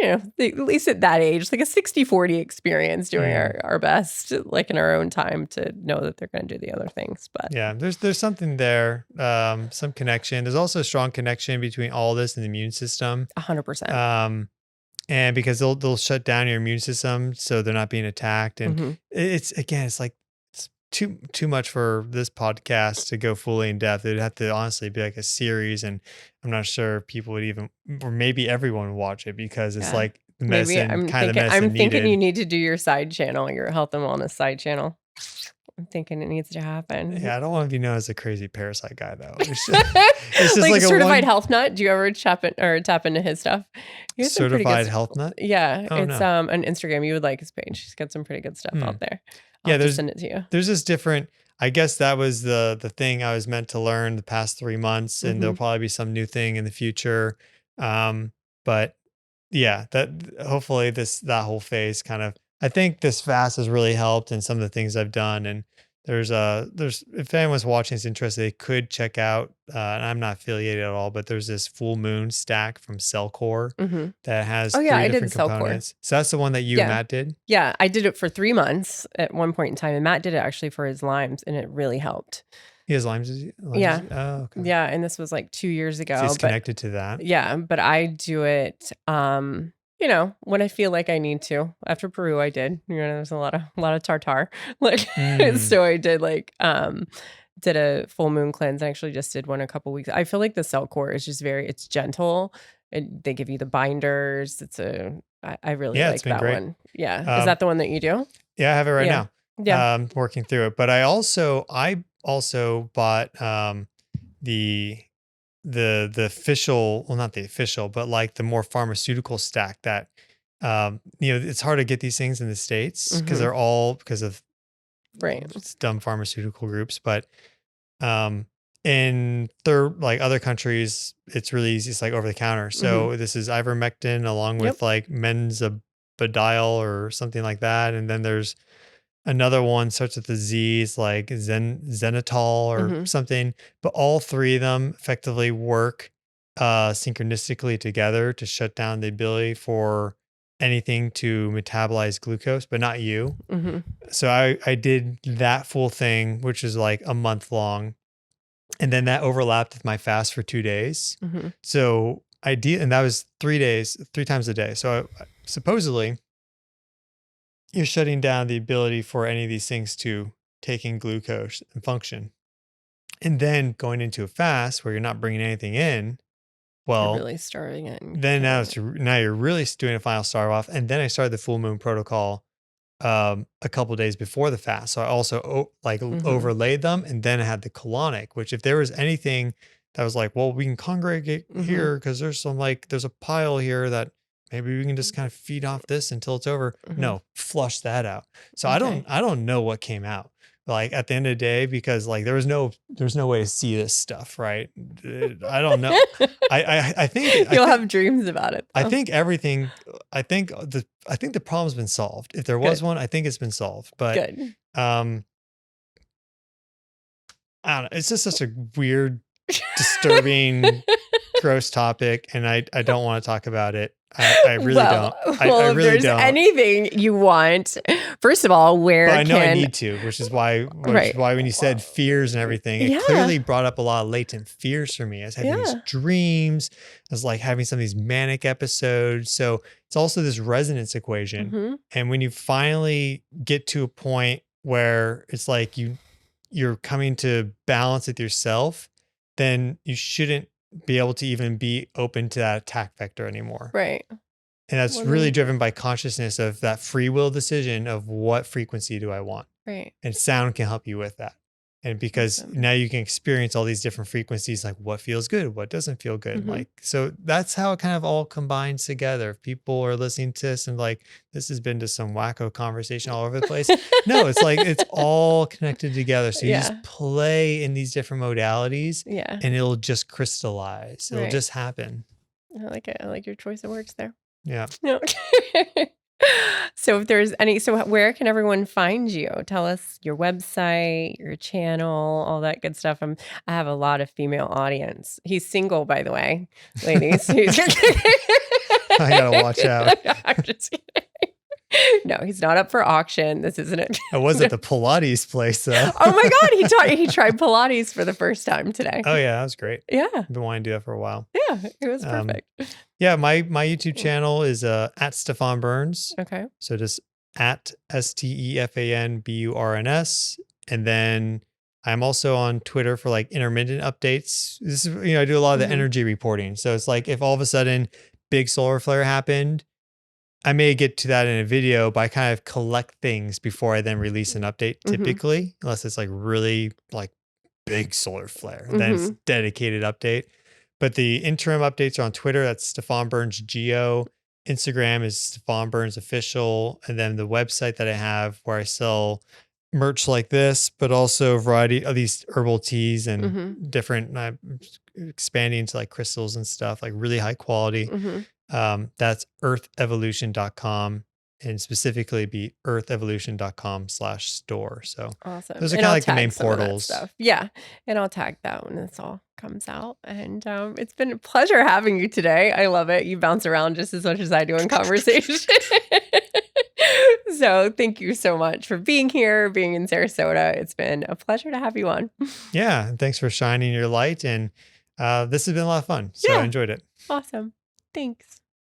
at least at that age, like a 60-40 experience, doing our best, like in our own time, to know that they're going to do the other things. But yeah, there's something there, some connection. There's also a strong connection between all this and the immune system. 100%. And because they'll shut down your immune system so they're not being attacked. And it's like it's too much for this podcast to go fully in depth. It'd have to honestly be like a series, and I'm not sure if people would even, or maybe everyone would watch it, because it's like the medicine, I'm thinking you need to do your side channel, your health and wellness side channel. I'm thinking it needs to happen. Yeah, I don't want to be known as a crazy parasite guy though. It's just like certified health nut. Do you ever tap into his stuff? Certified health nut? Yeah, it's on Instagram. You would like his page. He's got some pretty good stuff out there. I'll just send it to you. There's this different. I guess that was the thing I was meant to learn the past 3 months, and there'll probably be some new thing in the future. But yeah, that hopefully that whole phase kind of. I think this fast has really helped in some of the things I've done. And there's if anyone's watching is interested, they could check out, and I'm not affiliated at all, but there's this full moon stack from Cellcore that has 3 different components. So that's the one that you and Matt did? Yeah, I did it for 3 months at one point in time, and Matt did it actually for his Lyme's, and it really helped. He has Lyme's disease? Yeah. Oh, okay. Yeah, and this was like 2 years ago. So he's connected to that? Yeah, but I do it when I feel like I need to. After Peru, I did. There's a lot of tartar. Like, so I did did a full moon cleanse. I actually just did one a couple weeks. I feel like the Cellcore is just it's gentle. And they give you the binders. I really like that great. one. Yeah. Is that the one that you do? Yeah, I have it right now. Yeah. Working through it. But I also bought the official, well, not the official, but like the more pharmaceutical stack that, it's hard to get these things in the States because they're all because of dumb pharmaceutical groups. But in other countries, it's really easy. It's like over the counter. So this is ivermectin along with like benzodiazepine or something like that. And then there's another one starts with the Z's, like Zenitol or something, but all 3 of them effectively work synchronistically together to shut down the ability for anything to metabolize glucose, but not you. So I did that full thing, which is like a month long. And then that overlapped with my fast for 2 days. So and that was 3 days, 3 times a day. So supposedly, you're shutting down the ability for any of these things to take in glucose and function. And then going into a fast where you're not bringing anything in, well, you're really starving it. Then now you're really doing a final starve off. And then I started the full moon protocol a couple of days before the fast. So I also overlaid them, and then I had the colonic, which if there was anything that was like, well, we can congregate here because there's there's a pile here that maybe we can just kind of feed off this until it's over. No, flush that out. So I don't know what came out like at the end of the day, because like there's no way to see this stuff, right? I don't know. I think you'll have dreams about it, though. I think the problem's been solved. If there was one, I think it's been solved. But I don't know. It's just such a weird, disturbing gross topic, and I don't want to talk about it. I really don't. I If really there's don't. anything you want, first of all, where but I know I need to, which is why Right. when you said fears and everything, it Yeah. clearly brought up a lot of latent fears for me. I was having these Yeah. dreams. I was like having some of these manic episodes. So it's also this resonance equation. Mhm. And when you finally get to a point where it's like you're coming to balance with yourself, then you shouldn't be able to even be open to that attack vector anymore. Right. And that's Well, really then- driven by consciousness of that free will decision of what frequency do I want. Right. And sound can help you with that. And because Awesome. now you can experience all these different frequencies, like what feels good, what doesn't feel good. Mhm. Like, so that's how it kind of all combines together. If people are listening to this and like, this has been to some wacko conversation all over the place. No, it's like, it's all connected together. So you Yeah. just play in these different modalities Yeah. and it'll just crystallize. It'll Right. just happen. I like it. I like your choice of words there. Yeah. No. So if there's so where can everyone find you? Tell us your website, your channel, all that good stuff. I have a lot of female audience. He's single, by the way, ladies. I gotta watch out. I'm just kidding. No, he's not up for auction. This isn't it. I was at the Pilates place though. Oh my God, he tried Pilates for the first time today. Oh yeah, that was great. Yeah. I've been wanting to do that for a while. Yeah, it was perfect. Yeah, my YouTube channel is at Stefan Burns. Okay. So just at STEFANBURNS. And then I'm also on Twitter for like intermittent updates. This is, I do a lot of the energy reporting. So it's like if all of a sudden big solar flare happened, I may get to that in a video, but I kind of collect things before I then release an update typically, unless it's like really like big solar flare, then it's dedicated update. But the interim updates are on Twitter. That's Stefan Burns Geo. Instagram is Stefan Burns Official. And then the website that I have where I sell merch like this, but also a variety of these herbal teas and different, expanding to like crystals and stuff, like really high quality. That's earthevolution.com and specifically be earthevolution.com/store. So awesome. Those are kind of like the main portals. Stuff. Yeah. And I'll tag that when this all comes out. And it's been a pleasure having you today. I love it. You bounce around just as much as I do in conversation. So thank you so much for being here, being in Sarasota. It's been a pleasure to have you on. Yeah. And thanks for shining your light. And this has been a lot of fun. So I enjoyed it. Awesome. Thanks.